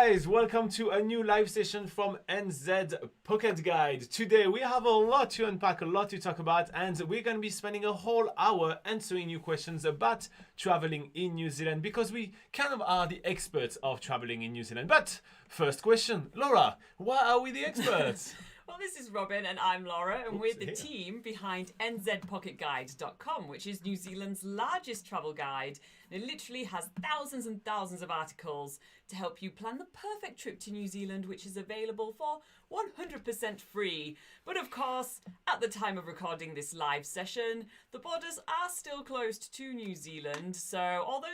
guys, welcome to a new live session from NZ Pocket Guide. Today we have a lot to unpack, a lot to talk about, and we're going to be spending a whole hour answering your questions about traveling in New Zealand because we kind of are the experts of traveling in New Zealand. But first question, Laura, why are we the experts? Well, this is Robin and I'm Laura, and we're the team behind NZPocketGuide.com, which is New Zealand's largest travel guide. It literally has thousands and thousands of articles to help you plan the perfect trip to New Zealand, which is available for 100% free. But of course, at the time of recording this live session, the borders are still closed to New Zealand. So although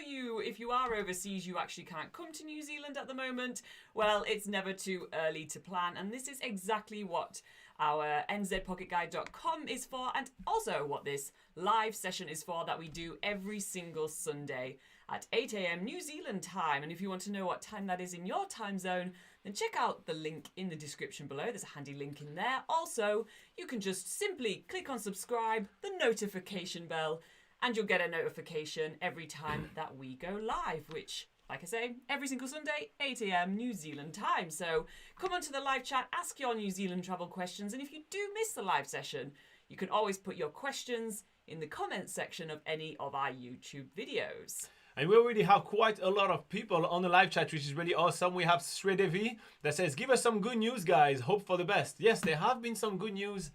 if you are overseas, you actually can't come to New Zealand at the moment, well, it's never too early to plan. And this is exactly what our NZPocketGuide.com is for, and also what this live session is for that we do every single Sunday at 8 a.m. New Zealand time. And if you want to know what time that is in your time zone, then check out the link in the description below. There's a handy link in there. Also, you can just simply click on subscribe, the notification bell, and you'll get a notification every time that we go live, which, like I say, every single Sunday, 8 a.m. New Zealand time. So come onto the live chat, ask your New Zealand travel questions. And if you do miss the live session, you can always put your questions in the comments section of any of our YouTube videos. And we already have quite a lot of people on the live chat, which is really awesome. We have Sredevi that says, give us some good news, guys. Hope for the best. Yes, there have been some good news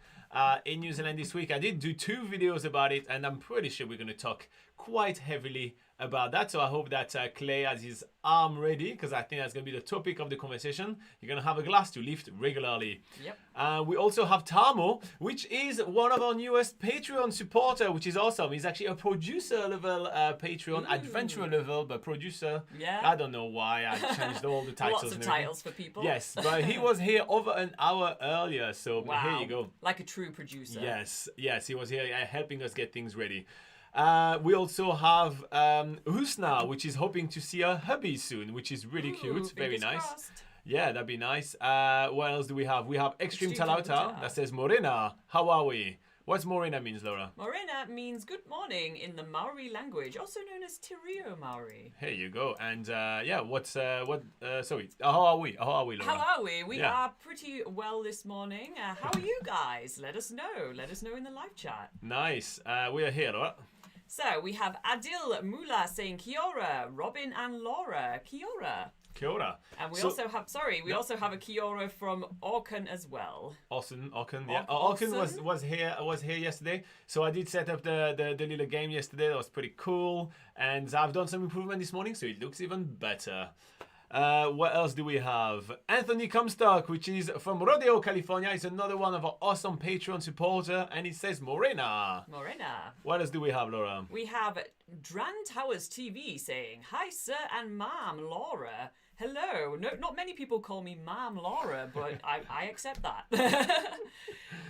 in New Zealand this week. I did do 2 videos about it, and I'm pretty sure we're going to talk quite heavily about that. So I hope that Clay has his arm ready, because I think that's going to be the topic of the conversation. You're going to have a glass to lift regularly. Yep. We also have Tamo, which is one of our newest Patreon supporter, which is awesome. He's actually a producer level Patreon, adventurer level, but producer. Yeah. I don't know why I changed all the titles. Lots of titles for people. Yes, but he was here over an hour earlier, so wow. Here you go. Like a true producer. Yes, he was here helping us get things ready. We also have Husna, which is hoping to see her hubby soon, which is really cute. Very nice. Crossed. Yeah, that'd be nice. What else do we have? We have Extreme Talauta that says, Morena, how are we? What's Morena means, Laura? Morena means good morning in the Maori language, also known as Te Reo Maori. Here you go. And sorry, how are we? How are we, Laura? How are we? We are pretty well this morning. How are you guys? Let us know. Let us know in the live chat. Nice. We are here, Laura. So we have Adil Mula saying Kia ora, Robin and Laura. Kia ora. Kia ora. And we also have a Kia ora from Auckland as well. Auckland, yeah. Auckland was here yesterday. So I did set up the little game yesterday. That was pretty cool. And I've done some improvement this morning, so it looks even better. What else do we have? Anthony Comstock, which is from Rodeo, California. He's another one of our awesome Patreon supporter, and he says Morena. Morena. What else do we have, Laura? We have Dran Towers TV saying, hi, sir and ma'am, Laura. Hello. No, not many people call me Ma'am Laura, but I accept that.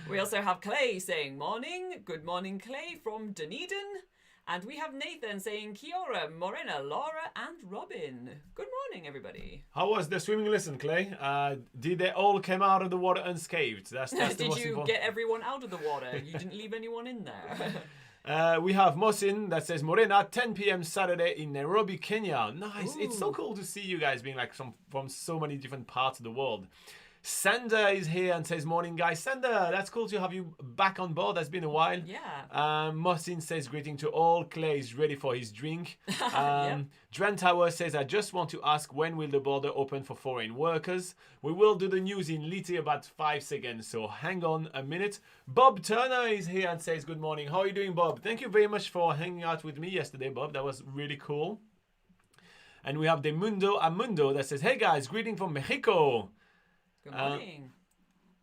We also have Clay saying, morning. Good morning, Clay from Dunedin. And we have Nathan saying, Kia ora, Morena, Laura, and Robin. Good morning, everybody. How was the swimming lesson, Clay? Did they all come out of the water unscathed? That's the most important. Did you get everyone out of the water? You didn't leave anyone in there. We have Mosin that says, Morena, 10 p.m. Saturday in Nairobi, Kenya. Nice. Ooh. It's so cool to see you guys being like from so many different parts of the world. Sander is here and says, morning, guys. Sander, that's cool to have you back on board. That's been a while. Yeah. Mosin says, greeting to all. Clay is ready for his drink. Yep. Dran Tower says, I just want to ask, when will the border open for foreign workers? We will do the news in literally about 5 seconds, so hang on a minute. Bob Turner is here and says, good morning. How are you doing, Bob? Thank you very much for hanging out with me yesterday, Bob. That was really cool. And we have De Mundo Amundo that says, hey, guys, greeting from Mexico. Good morning.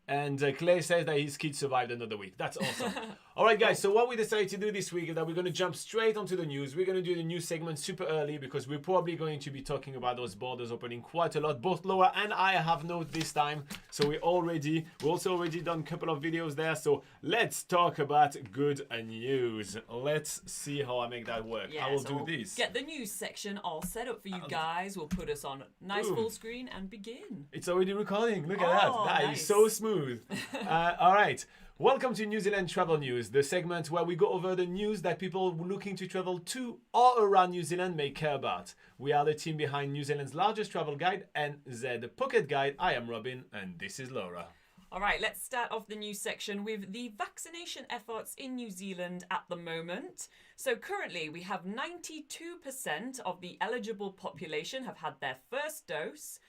And Clay says that his kids survived another week. That's awesome. All right, guys. So what we decided to do this week is that we're going to jump straight onto the news. We're going to do the news segment super early because we're probably going to be talking about those borders opening quite a lot. Both Laura and I have note this time. So we've also already done a couple of videos there. So let's talk about good news. Let's see how I make that work. Yeah, I will so do this. Get the news section all set up for you guys. We'll put us on nice full screen and begin. It's already recording. Look at that. That nice. is so smooth. All right. Welcome to New Zealand Travel News, the segment where we go over the news that people looking to travel to or around New Zealand may care about. We are the team behind New Zealand's largest travel guide, NZ Pocket Guide. I am Robin, and this is Laura. All right, let's start off the news section with the vaccination efforts in New Zealand at the moment. So currently we have 92% of the eligible population have had their first dose,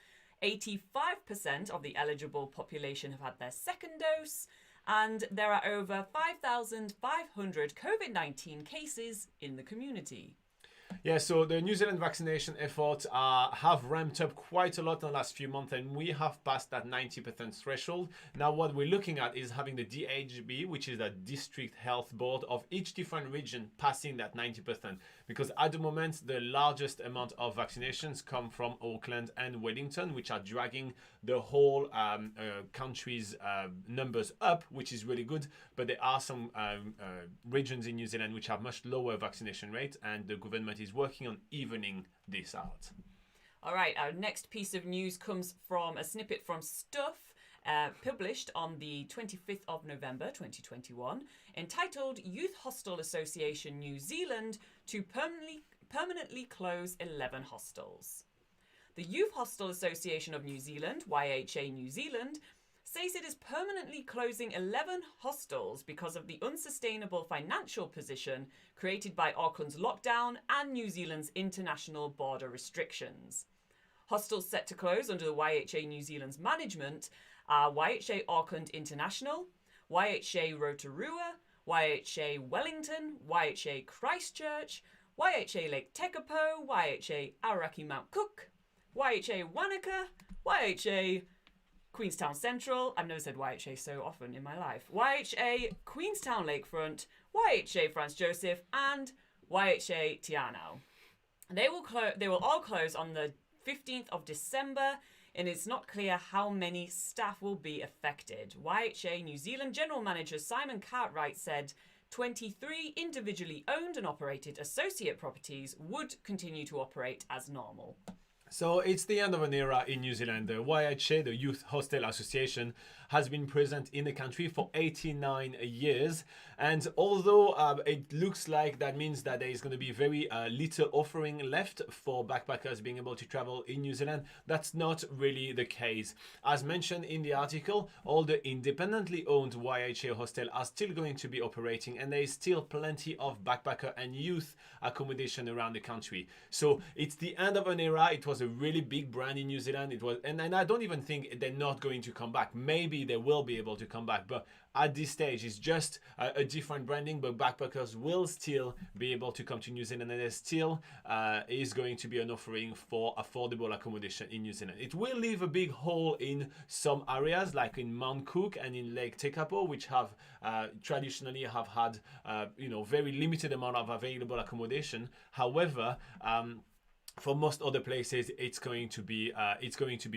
85% of the eligible population have had their second dose, and there are over 5,500 COVID-19 cases in the community. Yeah, so the New Zealand vaccination efforts have ramped up quite a lot in the last few months, and we have passed that 90% threshold. Now, what we're looking at is having the DHB, which is the District Health Board of each different region, passing that 90%. Because at the moment, the largest amount of vaccinations come from Auckland and Wellington, which are dragging the whole country's numbers up, which is really good. But there are some regions in New Zealand which have much lower vaccination rate, and the government is working on evening this out. All right, our next piece of news comes from a snippet from Stuff, published on the 25th of November 2021, entitled Youth Hostel Association New Zealand to permanently close 11 hostels. The Youth Hostel Association of New Zealand, YHA New Zealand, says it is permanently closing 11 hostels because of the unsustainable financial position created by Auckland's lockdown and New Zealand's international border restrictions. Hostels set to close under the YHA New Zealand's management are YHA Auckland International, YHA Rotorua, YHA Wellington, YHA Christchurch, YHA Lake Tekapo, YHA Aoraki Mount Cook, YHA Wanaka, YHA Queenstown Central, I've never said YHA so often in my life, YHA Queenstown Lakefront, YHA Franz Joseph, and YHA Tianao. They will all close on the 15th of December, and it's not clear how many staff will be affected. YHA New Zealand General Manager Simon Cartwright said 23 individually owned and operated associate properties would continue to operate as normal. So it's the end of an era in New Zealand. The YHA, the Youth Hostel Association, has been present in the country for 89 years. And although it looks like that means that there is going to be very little offering left for backpackers being able to travel in New Zealand, that's not really the case. As mentioned in the article, all the independently owned YHA hostel are still going to be operating, and there is still plenty of backpacker and youth accommodation around the country. So it's the end of an era. It was a really big brand in New Zealand. It was, and I don't even think they're not going to come back. Maybe they will be able to come back, but at this stage it's just a different branding. But backpackers will still be able to come to New Zealand, and there still is going to be an offering for affordable accommodation in New Zealand. It will leave a big hole in some areas, like in Mount Cook and in Lake Tekapo, which have traditionally have had very limited amount of available accommodation. However, for most other places, it's going to be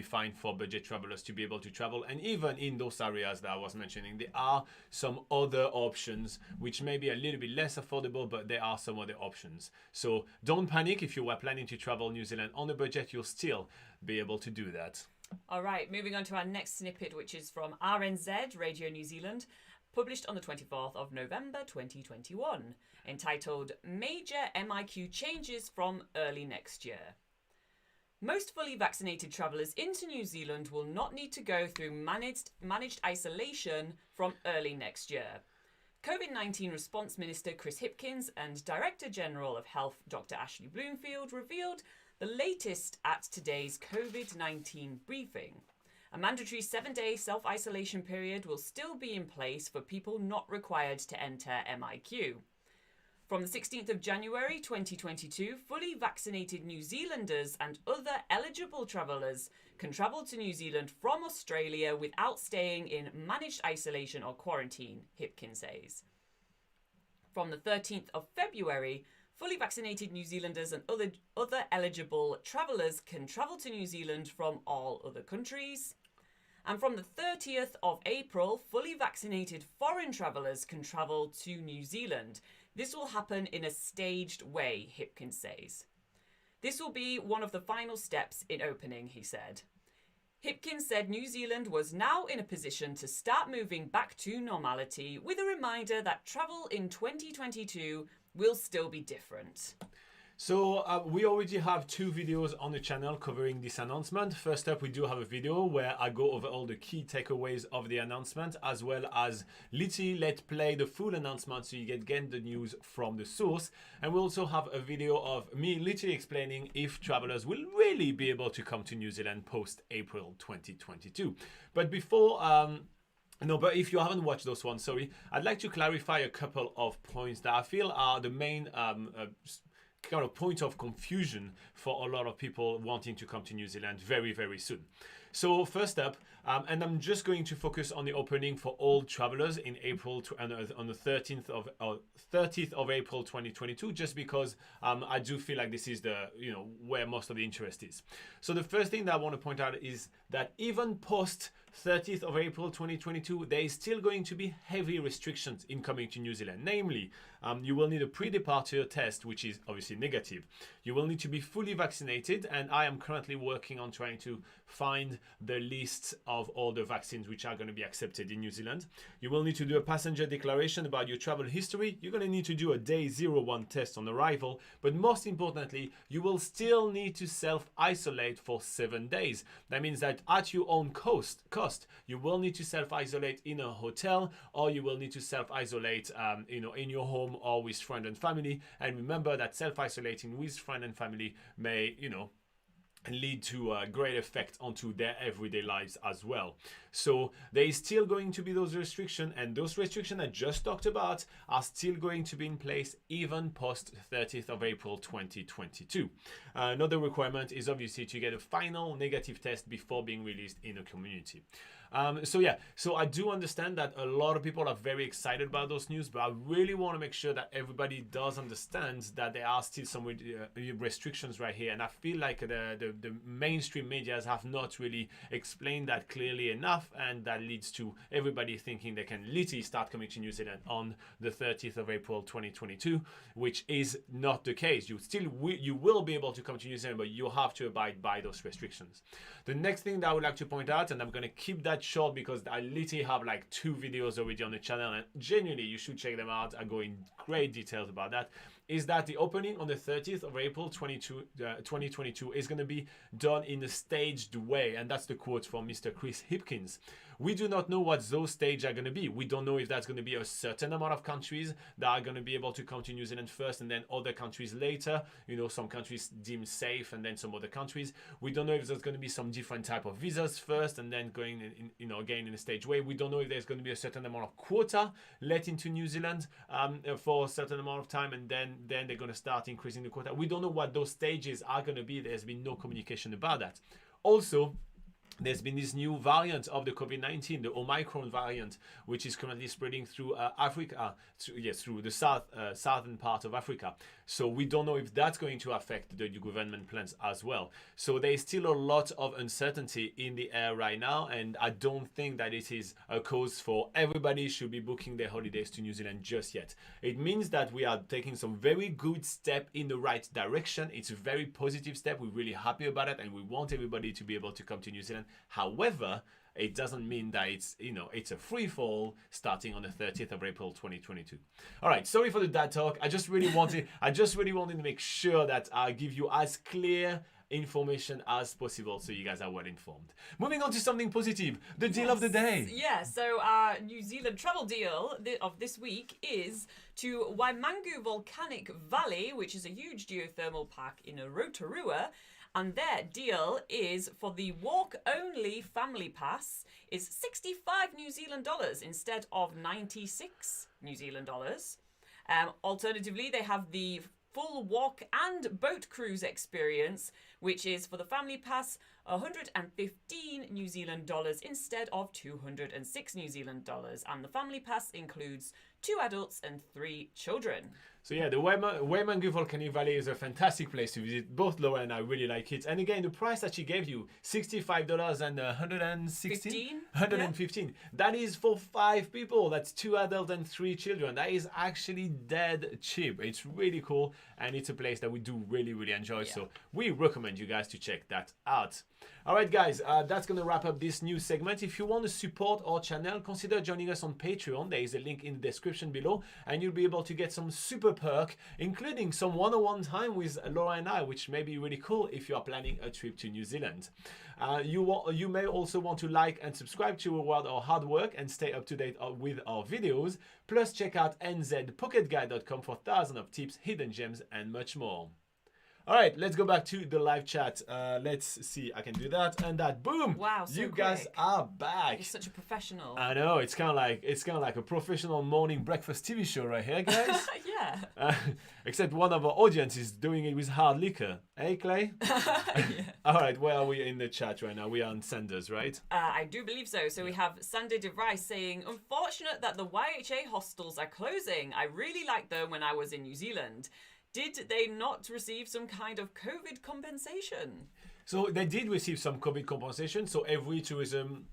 fine for budget travelers to be able to travel. And even in those areas that I was mentioning, there are some other options which may be a little bit less affordable, but there are some other options. So don't panic. If you were planning to travel New Zealand on a budget, you'll still be able to do that. All right, moving on to our next snippet, which is from RNZ, Radio New Zealand, published on the 24th of November 2021, entitled Major MIQ Changes from Early Next Year. Most fully vaccinated travellers into New Zealand will not need to go through managed isolation from early next year. COVID-19 Response Minister Chris Hipkins and Director General of Health Dr. Ashley Bloomfield revealed the latest at today's COVID-19 briefing. A mandatory 7-day self-isolation period will still be in place for people not required to enter MIQ. From the 16th of January 2022, fully vaccinated New Zealanders and other eligible travellers can travel to New Zealand from Australia without staying in managed isolation or quarantine, Hipkins says. From the 13th of February, fully vaccinated New Zealanders and other eligible travellers can travel to New Zealand from all other countries. And from the 30th of April, fully vaccinated foreign travellers can travel to New Zealand. This will happen in a staged way, Hipkins says. This will be one of the final steps in opening, he said. Hipkins said New Zealand was now in a position to start moving back to normality, with a reminder that travel in 2022 will still be different. So we already have 2 videos on the channel covering this announcement. First up, we do have a video where I go over all the key takeaways of the announcement, as well as literally let's play the full announcement so you get the news from the source. And we also have a video of me literally explaining if travelers will really be able to come to New Zealand post April 2022. But before but if you haven't watched those ones, sorry, I'd like to clarify a couple of points that I feel are the main kind of point of confusion for a lot of people wanting to come to New Zealand very, very soon. So first up, and I'm just going to focus on the opening for all travelers in April on the 30th of April 2022, just because I do feel like this is the where most of the interest is. So the first thing that I want to point out is that even post 30th of April 2022, there is still going to be heavy restrictions in coming to New Zealand. Namely, you will need a pre-departure test, which is obviously negative. You will need to be fully vaccinated, and I am currently working on trying to find the list of all the vaccines which are going to be accepted in New Zealand. You will need to do a passenger declaration about your travel history. You're going to need to do a day 01 test on arrival, but most importantly, you will still need to self-isolate for 7 days. That means that at your own cost, you will need to self-isolate in a hotel, or you will need to self-isolate in your home or with friends and family. And remember that self-isolating with friends and family may lead to a great effect onto their everyday lives as well. So there is still going to be those restrictions, and those restrictions I just talked about are still going to be in place even post 30th of April 2022. Another requirement is obviously to get a final negative test before being released in the community. So I do understand that a lot of people are very excited about those news, but I really want to make sure that everybody does understand that there are still some restrictions right here. And I feel like the mainstream medias have not really explained that clearly enough, and that leads to everybody thinking they can literally start coming to New Zealand on the 30th of April 2022, which is not the case. You will be able to come to New Zealand, but you have to abide by those restrictions. The next thing that I would like to point out, and I'm going to keep that short because I literally have like 2 videos already on the channel, and genuinely you should check them out. I go in great details about that. Is that the opening on the 30th of April 2022 is going to be done in a staged way, and that's the quote from Mr. Chris Hipkins. We do not know what those stages are going to be. We don't know if that's going to be a certain amount of countries that are going to be able to come to New Zealand first and then other countries later. Some countries deemed safe and then some other countries. We don't know if there's going to be some different type of visas first and then going again in a stage way. We don't know if there's going to be a certain amount of quota let into New Zealand for a certain amount of time, and then they're going to start increasing the quota. We don't know what those stages are going to be. There's been no communication about that. Also, there's been this new variant of the COVID-19, the Omicron variant, which is currently spreading through Africa, through the southern part of Africa. So we don't know if that's going to affect the government plans as well. So there is still a lot of uncertainty in the air right now, and I don't think that it is a cause for everybody should be booking their holidays to New Zealand just yet. It means that we are taking some very good step in the right direction. It's a very positive step. We're really happy about it, and we want everybody to be able to come to New Zealand. However, it doesn't mean that it's a free fall starting on the 30th of April 2022. All right, sorry for the dad talk. I just really wanted to make sure that I give you as clear information as possible so you guys are well informed. Moving on to something positive, the deal of the day. Yeah, so our New Zealand travel deal of this week is to Waimangu Volcanic Valley, which is a huge geothermal park in Rotorua. And their deal is for the walk-only family pass is 65 New Zealand dollars instead of 96 New Zealand dollars. Alternatively, they have the full walk and boat cruise experience, which is for the family pass 115 New Zealand dollars instead of 206 New Zealand dollars. And the family pass includes 2 adults and 3 children. So yeah, the Waimangu Volcanic Valley is a fantastic place to visit. Both Laura and I really like it. And again, the price that she gave you, $65 and 116? 115. Yeah. That is for 5 people. That's 2 adults and 3 children. That is actually dead cheap. It's really cool, and it's a place that we do really, really enjoy. Yeah. So we recommend recommend you guys to check that out. All right, guys, that's going to wrap up this new segment. If you want to support our channel, consider joining us on Patreon. There is a link in the description below, and you'll be able to get some super perk, including some one-on-one time with Laura and I, which may be really cool if you are planning a trip to New Zealand. You may also want to like and subscribe to reward our hard work and stay up to date with our videos. Plus, check out nzpocketguide.com for thousands of tips, hidden gems, and much more. All right, let's go back to the live chat. Let's see, I can do that and that. Boom! Wow, so you guys quick. are back. You're such a professional. I know, it's kind of like a professional morning breakfast TV show right here, guys. Yeah. Except one of our audience is doing it with hard liquor. Hey, Clay? Yeah. All right, where are we in the chat right now? We are on Sanders, right? I do believe so. So we have Sandy DeVry saying, unfortunate that the YHA hostels are closing. I really liked them when I was in New Zealand. Did they not receive some kind of COVID compensation? So they did receive some COVID compensation. So every tourism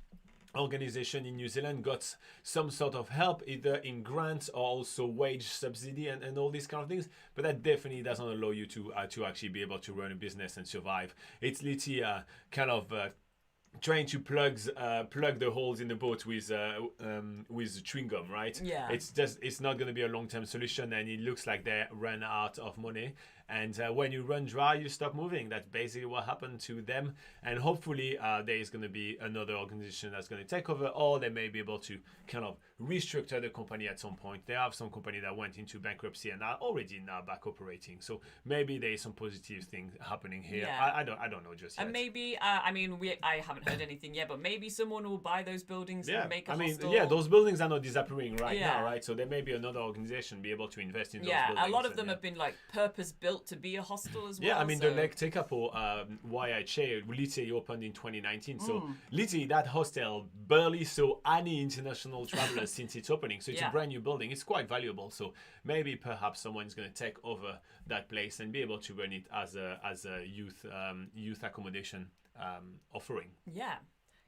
organization in New Zealand got some sort of help, either in grants or also wage subsidy and all these kind of things. But that definitely doesn't allow you to actually be able to run a business and survive. It's literally kind of trying to plug the holes in the boat with chewing gum, right? Yeah. It's not going to be a long-term solution, and it looks like they ran out of money. And when you run dry, you stop moving. That's basically what happened to them. And hopefully there is going to be another organization that's going to take over, or they may be able to kind of restructure the company at some point. They have some company that went into bankruptcy and are already now back operating. So maybe there is some positive things happening here. Yeah. I don't know just yet. And maybe, I haven't heard anything yet, but maybe someone will buy those buildings and make a hostel. Yeah, those buildings are not disappearing now, right? So there may be another organization be able to invest in those buildings. Yeah, a lot of them have been like purpose-built to be a hostel as well. Yeah, I mean, the Lake Tekapo YHA literally opened in 2019. So literally that hostel barely saw any international travelers since its opening. So it's a brand new building. It's quite valuable. So maybe perhaps someone's going to take over that place and be able to run it as a youth accommodation offering. Yeah.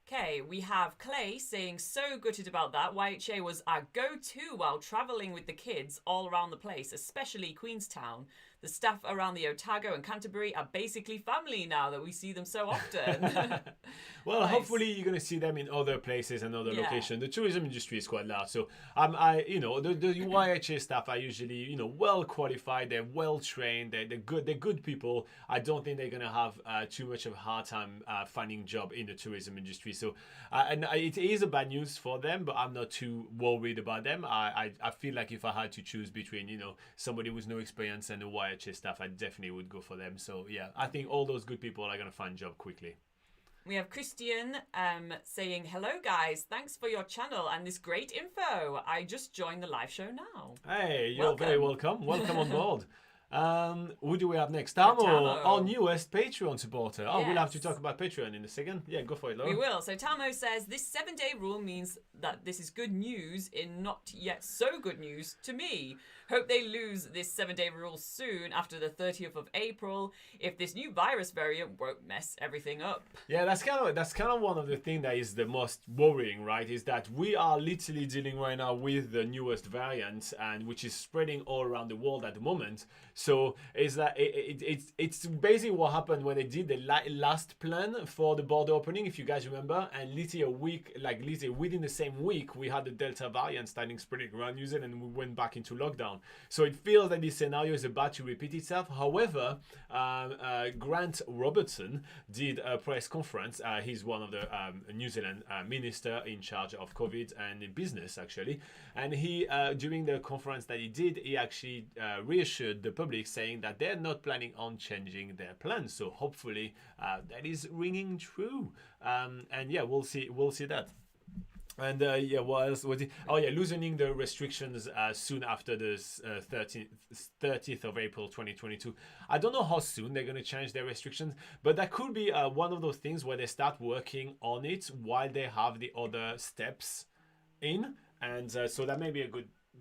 Okay, we have Clay saying, so gutted about that. YHA was our go-to while travelling with the kids all around the place, especially Queenstown. The staff around the Otago and Canterbury are basically family now that we see them so often. Well, Nice. Hopefully you're going to see them in other places and other locations. The tourism industry is quite large. So the YHA staff are usually, well qualified. They're well trained. They're good. They're good people. I don't think they're going to have too much of a hard time finding job in the tourism industry. So, it is a bad news for them, but I'm not too worried about them. I feel like if I had to choose between, somebody with no experience and the YHA staff, I definitely would go for them. So yeah, I think all those good people are going to find job quickly. We have Christian saying, hello guys, thanks for your channel and this great info. I just joined the live show now. Hey, you're very welcome. Welcome on board. Who do we have next? Tamo. Tamo, our newest Patreon supporter. Oh, we'll have to Yes. talk about Patreon in a second. Yeah, go for it, Laura. We will. So Tamo says, this 7-day rule means that this is good news in not yet so good news to me. Hope they lose this 7-day rule soon after the 30th of April if this new virus variant won't mess everything up. Yeah, that's kind of one of the things that is the most worrying, right? Is that we are literally dealing right now with the newest variant, and which is spreading all around the world at the moment. So is that it's basically what happened when they did the last plan for the border opening, if you guys remember, and literally within the same week we had the Delta variant starting spreading around New Zealand, and we went back into lockdown. So it feels that this scenario is about to repeat itself. However, Grant Robertson did a press conference. He's one of the New Zealand minister in charge of COVID and business, actually. And he, during the conference that he did, he actually reassured the public, saying that they're not planning on changing their plans. So hopefully that is ringing true. And yeah, we'll see that. And what else was it? Oh yeah, loosening the restrictions soon after the 30th of April 2022. I don't know how soon they're going to change their restrictions, but that could be one of those things where they start working on it while they have the other steps in, and so that may be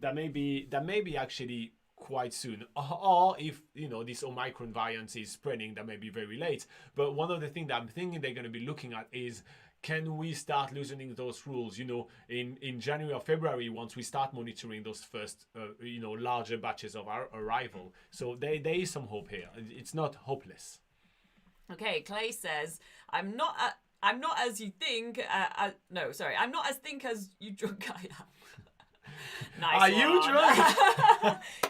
that may be actually quite soon, or if this Omicron variant is spreading, that may be very late. But one of the things that I'm thinking they're going to be looking at is, can we start loosening those rules, in January or February, once we start monitoring those first, larger batches of our arrival. So there is some hope here. It's not hopeless. Okay, Clay says, I'm not as you think. No, sorry, I'm not as think as you drunk I am. Nice Are you drunk?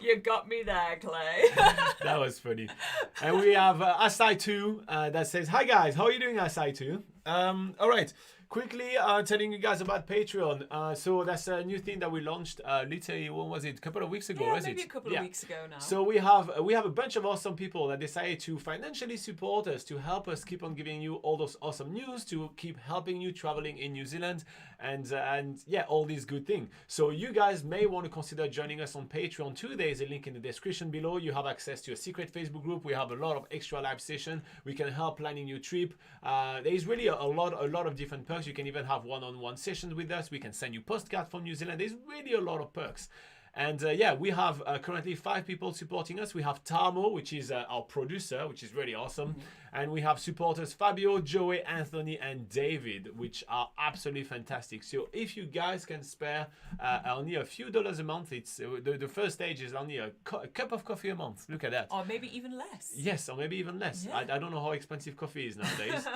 You got me there, Clay. That was funny. And we have Asai2 that says, "Hi guys, how are you doing, Asai2?" All right. Quickly telling you guys about Patreon. So that's a new thing that we launched literally, when was it? A couple of weeks ago, Yeah, was maybe it? a couple of weeks ago now. So we have a bunch of awesome people that decided to financially support us, to help us keep on giving you all those awesome news, to keep helping you traveling in New Zealand, and yeah, all these good things. So you guys may want to consider joining us on Patreon too. There is a link in the description below. You have access to a secret Facebook group. We have a lot of extra live session. We can help planning your trip. There is really a lot of different perks. You can even have one-on-one sessions with us. We can send you postcards from New Zealand. There's really a lot of perks. And yeah, we have currently 5 people supporting us. We have Tamo, which is our producer, which is really awesome. And we have supporters Fabio, Joey, Anthony, and David, which are absolutely fantastic. So if you guys can spare only a few dollars a month, it's the first stage is only a cup of coffee a month. Look at that. Or maybe even less. Yes, or maybe even less. Yeah. I don't know how expensive coffee is nowadays.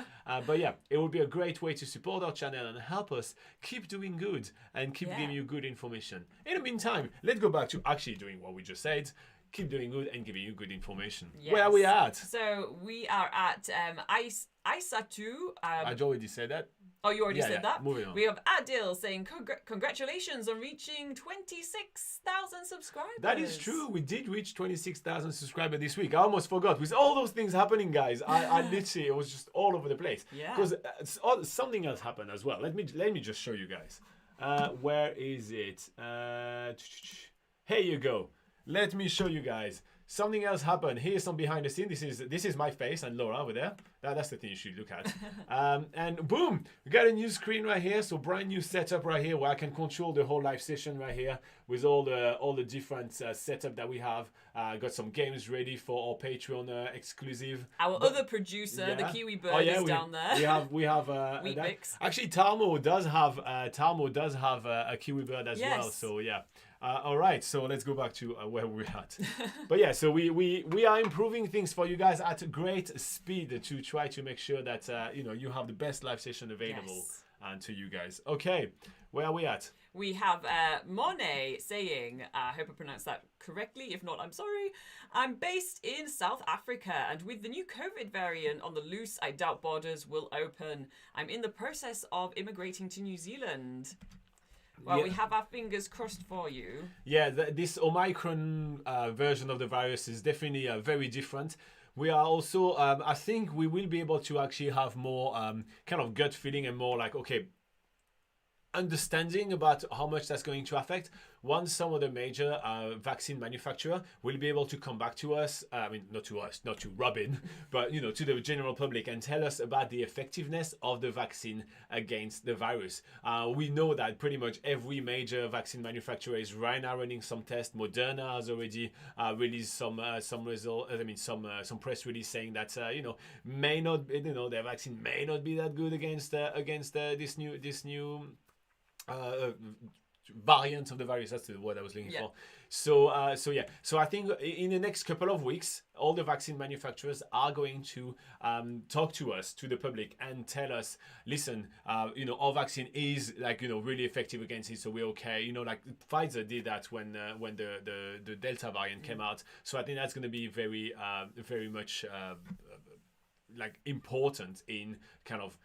But yeah, it would be a great way to support our channel and help us keep doing good and keep giving you good information. In the meantime, let's go back to actually doing what we just said. Keep doing good and giving you good information. Yes. Where are we at? So we are at Isatu. I already said that. Oh, you already said that? Moving on. We have Adil saying, congratulations on reaching 26,000 subscribers. That is true. We did reach 26,000 subscribers this week. I almost forgot. With all those things happening, guys, I literally, it was just all over the place. Yeah. Because something else happened as well. Let me just show you guys. Where is it? Here you go. Let me show you guys. Something else happened. Here's some behind the scene. This is my face and Laura over there. That's the thing you should look at. And boom, we got a new screen right here. So brand new setup right here where I can control the whole live session right here with all the different setup that we have. Got some games ready for our Patreon exclusive. Our other producer, the Kiwi Bird, is down there. We have actually Talmo does have a Kiwi Bird as well. So yeah. All right, so let's go back to where we're at. But yeah, so we are improving things for you guys at great speed to try to make sure that you have the best live session available to you guys. Okay, where are we at? We have Monet saying, I hope I pronounced that correctly. If not, I'm sorry. I'm based in South Africa, and with the new COVID variant on the loose, I doubt borders will open. I'm in the process of immigrating to New Zealand. Well, we have our fingers crossed for you. Yeah, this Omicron version of the virus is definitely very different. We are also, I think we will be able to actually have more kind of gut feeling and more like, okay, understanding about how much that's going to affect once some of the major vaccine manufacturer will be able to come back to us. I mean, not to us, not to Robin, but to the general public and tell us about the effectiveness of the vaccine against the virus. We know that pretty much every major vaccine manufacturer is right now running some tests. Moderna has already released some result. I mean, some press release saying that may not, their vaccine may not be that good against this new variant of the virus. That's the word I was looking for. So I think in the next couple of weeks, all the vaccine manufacturers are going to talk to us, to the public, and tell us, listen, our vaccine is really effective against it, so we're okay. Like Pfizer did that when the Delta variant came out. So I think that's going to be very very much important in kind of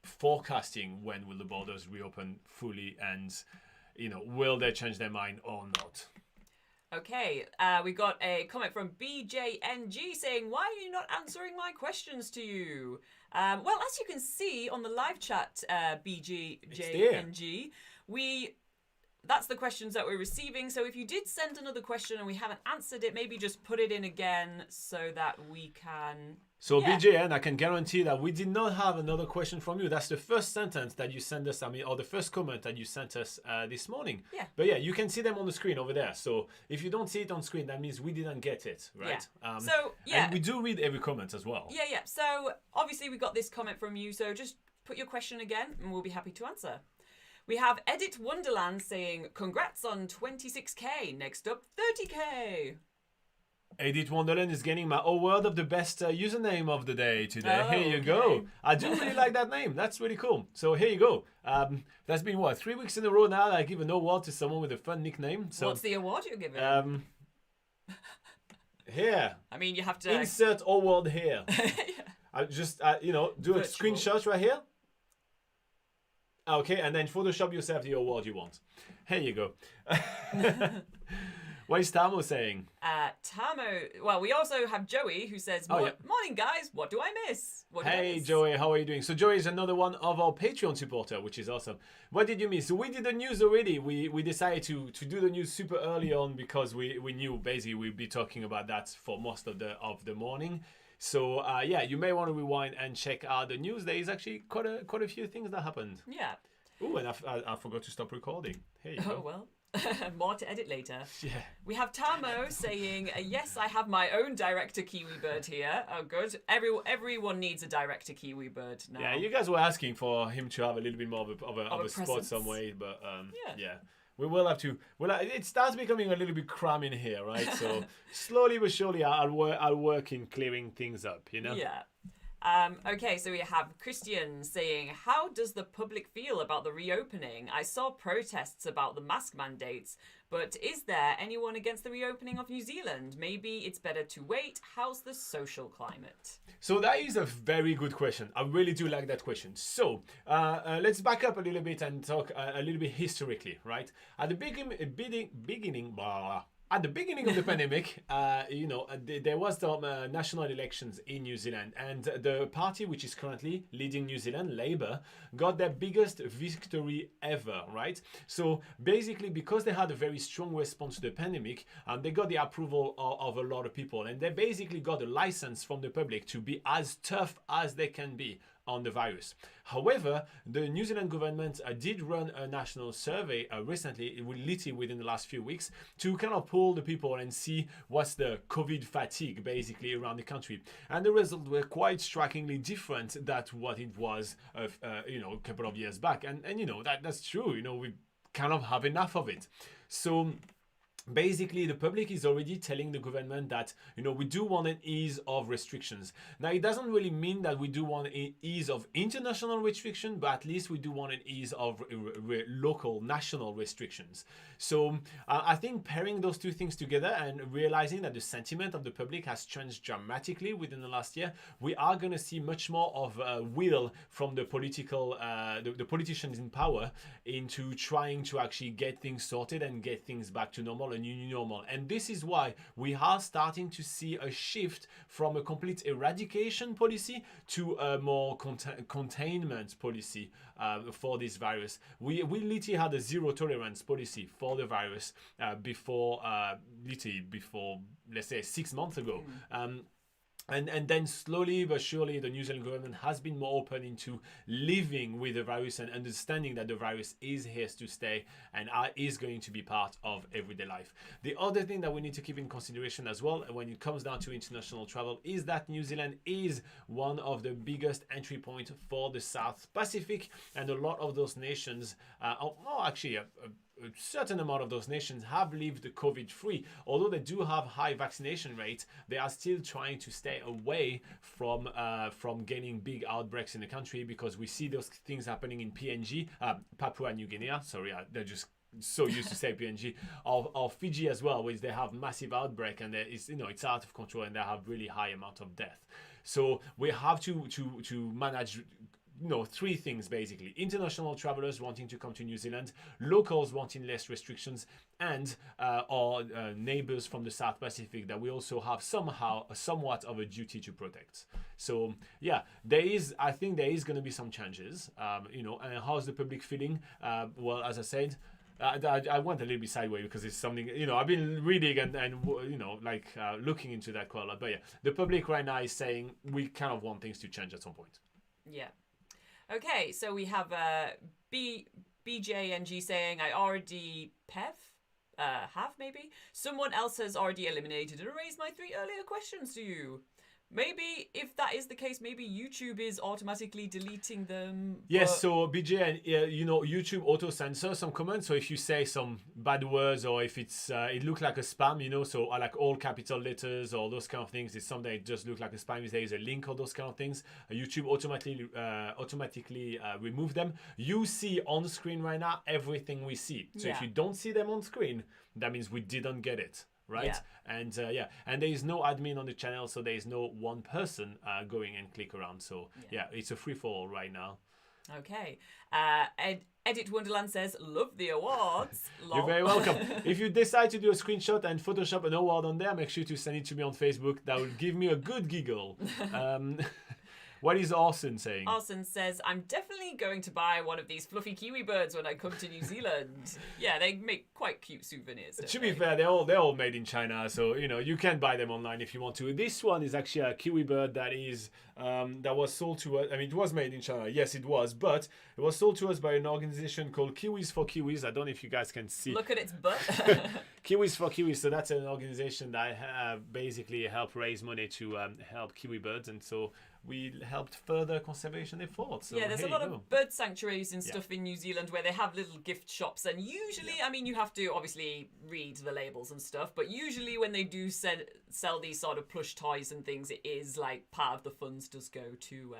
forecasting when will the borders reopen fully, and will they change their mind or not. Okay, we got a comment from BJNG saying, why are you not answering my questions to you? Well, as you can see on the live chat, BJNG, that's the questions that we're receiving. So if you did send another question and we haven't answered it, maybe just put it in again so that we can... So BJN, I can guarantee that we did not have another question from you. That's the first sentence that you sent us, or the first comment that you sent us this morning. Yeah. But yeah, you can see them on the screen over there. So if you don't see it on screen, that means we didn't get it, right? Yeah. And we do read every comment as well. Yeah. So obviously we got this comment from you. So just put your question again and we'll be happy to answer. We have Edit Wonderland saying, congrats on 26K. Next up, 30K. Edith Wonderland is getting my award of the best username of the day today. Oh, Here you okay. go. I do really like that name. That's really cool. So here you go. That's been what, 3 weeks in a row now that I give an award to someone with a fun nickname. So What's the award you're giving? here. I mean, you have to... Insert award here. I just do a Virtual. screenshot right here. Okay, and then Photoshop yourself the award you want. Here you go. What is Tamo saying? Tamo... Well, we also have Joey who says, Oh, yeah. Morning, guys. What do I miss? What did I Hey miss?" Joey, how are you doing? So Joey is another one of our Patreon supporter, which is awesome. What did you miss? So we did the news already. We decided to do the news super early on because we knew basically we'd be talking about that for most of the morning. So yeah, you may want to rewind and check out the news. There is actually quite a few things that happened. Yeah. Oh, and I forgot to stop recording. Here you Oh, go. well. More to edit later. Yeah. We have Tamo saying, yes, I have my own director Kiwi bird here. Oh, good. Everyone needs a director Kiwi bird now. Yeah, you guys were asking for him to have a little bit more of a spot presence. some way, but Yeah. we will have to. Well, it starts becoming a little bit cram in here, right? So slowly but surely, I'll work in clearing things up, you know. Yeah. Okay, so we have Christian saying, how does the public feel about the reopening? I saw protests about the mask mandates, but is there anyone against the reopening of New Zealand? Maybe it's better to wait. How's the social climate? So that is a very good question. I really do like that question. So let's back up a little bit and talk a little bit historically, right? At the beginning, at the beginning of the pandemic, there was the national elections in New Zealand, and the party which is currently leading New Zealand, Labour, got their biggest victory ever, right? So basically, because they had a very strong response to the pandemic, they got the approval of a lot of people, and they basically got a license from the public to be as tough as they can be on the virus. However, the New Zealand government did run a national survey recently, literally within the last few weeks, to kind of poll the people and see what's the COVID fatigue basically around the country. And the results were quite strikingly different than what it was a couple of years back. And that's true. We kind of have enough of it. So basically, the public is already telling the government that, we do want an ease of restrictions. Now, it doesn't really mean that we do want an ease of international restriction, but at least we do want an ease of local, national restrictions. So I think pairing those two things together and realizing that the sentiment of the public has changed dramatically within the last year, we are going to see much more of will from the the politicians in power into trying to actually get things sorted and get things back to normal, a new normal. And this is why we are starting to see a shift from a complete eradication policy to a more containment policy for this virus. We literally had a zero tolerance policy for the virus before, let's say, 6 months ago. And then slowly but surely the New Zealand government has been more open into living with the virus and understanding that the virus is here to stay and is going to be part of everyday life. The other thing that we need to keep in consideration as well when it comes down to international travel is that New Zealand is one of the biggest entry points for the South Pacific, and a lot of those nations, a certain amount of those nations have lived COVID-free. Although they do have high vaccination rates, they are still trying to stay away from getting big outbreaks in the country, because we see those things happening in PNG, Papua New Guinea. Sorry, they're just so used to say PNG, or Fiji as well, which they have massive outbreak and it's out of control and they have really high amount of death. So we have to manage three things basically: international travelers wanting to come to New Zealand, locals wanting less restrictions, and our neighbors from the South Pacific that we also have somewhat of a duty to protect. So yeah, I think there is going to be some changes, and how's the public feeling? Well, as I said, I went a little bit sideways because it's something, I've been reading and looking into that quite a lot. But yeah, the public right now is saying we kind of want things to change at some point. Yeah. Okay, so we have BJNG saying, I already have maybe. Someone else has already eliminated and erased my 3 earlier questions to you. maybe if that is the case, maybe YouTube is automatically deleting them. Yes, but- so BJ, and YouTube auto censor some comments. So if you say some bad words, or if it look like a spam, so like all capital letters or those kind of things, it's something that just look like a spam. If there is a link or those kind of things, YouTube automatically remove them. You see on the screen right now everything we see. So if Yeah. you don't see them on screen, that means we didn't get it. Right. Yeah. And and there is no admin on the channel, so there is no one person going and click around. So yeah, it's a free for all right now. Okay. Edit Wonderland says, love the awards. You're very welcome. If you decide to do a screenshot and Photoshop an award on there, make sure to send it to me on Facebook. That will give me a good giggle. What is Arson saying? Arson says, I'm definitely going to buy one of these fluffy kiwi birds when I come to New Zealand. Yeah, they make quite cute souvenirs. To be fair, they're all made in China, so you can buy them online if you want to. This one is actually a kiwi bird that was sold to us. I mean, it was made in China. Yes, it was, but it was sold to us by an organization called Kiwis for Kiwis. I don't know if you guys can see. Look at its butt. Kiwis for Kiwis. So that's an organization that basically help raise money to help kiwi birds, and so we helped further conservation efforts. So yeah, there's a here lot you of go. bird sanctuaries and stuff in New Zealand where they have little gift shops, and usually, I mean, you have to obviously read the labels and stuff, but usually when they do sell these sort of plush toys and things, it is like part of the funds does go to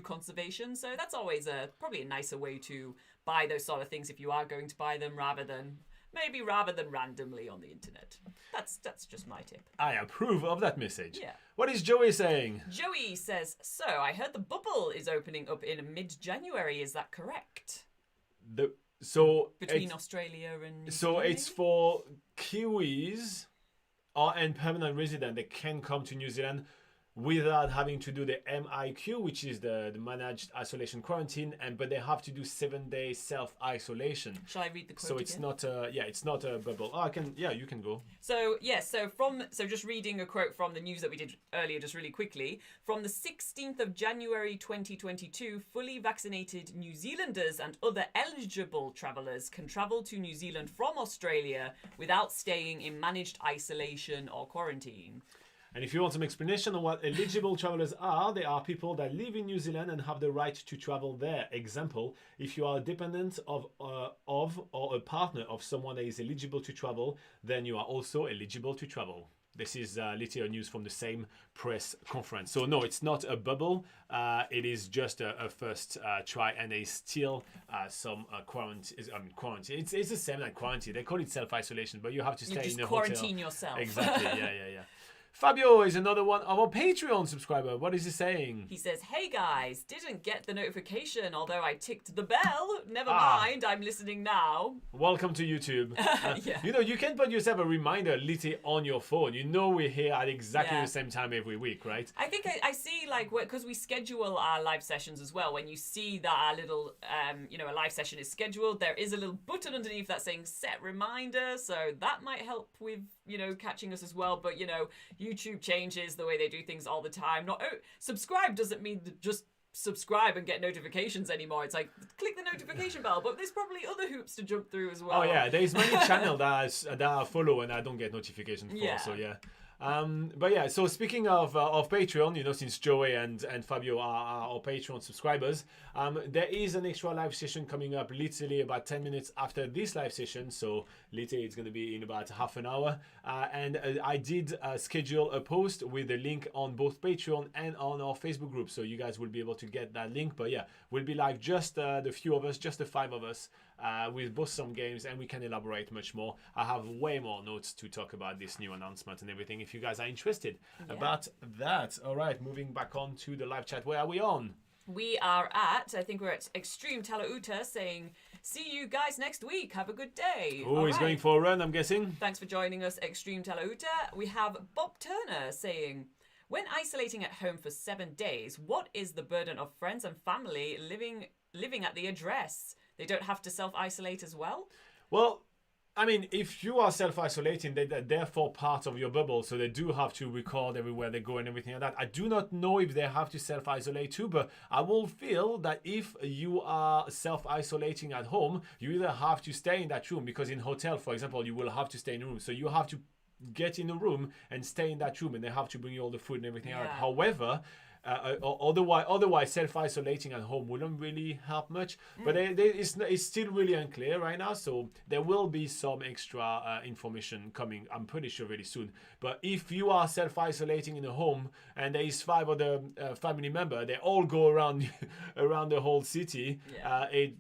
conservation. So that's always probably a nicer way to buy those sort of things if you are going to buy them, rather than randomly on the internet. That's just my tip. I approve of that message. Yeah. What is Joey saying? Joey says, so I heard the bubble is opening up in mid-January. Is that correct? Between Australia and New Zealand, it's for Kiwis and permanent resident. They can come to New Zealand without having to do the MIQ, which is the managed isolation quarantine, but they have to do 7-day self-isolation. Shall I read the quote So it's again? it's not a bubble. You can go. So just reading a quote from the news that we did earlier, just really quickly. From the 16th of January 2022, fully vaccinated New Zealanders and other eligible travellers can travel to New Zealand from Australia without staying in managed isolation or quarantine. And if you want some explanation on what eligible travelers are, they are people that live in New Zealand and have the right to travel there. Example, if you are a dependent of or a partner of someone that is eligible to travel, then you are also eligible to travel. This is literally news from the same press conference. So no, it's not a bubble. It is just a first try, and there is still some quarantine. It's the same like quarantine. They call it self-isolation, but you have to stay in a hotel. Quarantine yourself. Exactly. Yeah. Fabio is another one of our Patreon subscriber. What is he saying? He says, hey guys, didn't get the notification, although I ticked the bell. Never mind, I'm listening now. Welcome to YouTube. Yeah. You can put yourself a reminder literally on your phone. We're here at exactly the same time every week, right? I think I see, like, because we schedule our live sessions as well, when you see that our little, a live session is scheduled, there is a little button underneath that saying set reminder. So that might help with, catching us as well. But, YouTube changes the way they do things all the time. Subscribe doesn't mean just subscribe and get notifications anymore. It's like, click the notification bell, but there's probably other hoops to jump through as well. Oh yeah, there's many channels that I follow and I don't get notifications for. Yeah. So yeah. So speaking of Patreon, since Joey and Fabio are our Patreon subscribers, there is an extra live session coming up literally about 10 minutes after this live session. So literally it's going to be in about half an hour. And I did schedule a post with a link on both Patreon and on our Facebook group. So you guys will be able to get that link. But yeah, we'll be like just the few of us, just the 5 of us, with both some games, and we can elaborate much more. I have way more notes to talk about this new announcement and everything if you guys are interested about that. All right, moving back on to the live chat. Where are we on? We are I think we're at Extreme Talauta saying, see you guys next week. Have a good day. Oh, he's going for a run, I'm guessing. Thanks for joining us, Extreme Talauta. We have Bob Turner saying, when isolating at home for 7 days, what is the burden of friends and family living at the address? They don't have to self-isolate as well? Well, I mean, if you are self-isolating, they're therefore part of your bubble, so they do have to record everywhere they go and everything like that. I do not know if they have to self-isolate too, but I will feel that if you are self-isolating at home, you either have to stay in that room, because in hotel, for example, you will have to stay in a room. So you have to get in a room and stay in that room, and they have to bring you all the food and everything out. Yeah. However, otherwise self-isolating at home wouldn't really help much. But it's still really unclear right now, so there will be some extra information coming, I'm pretty sure, really soon. But if you are self-isolating in a home and there is 5 other family members, they all go around around the whole city, it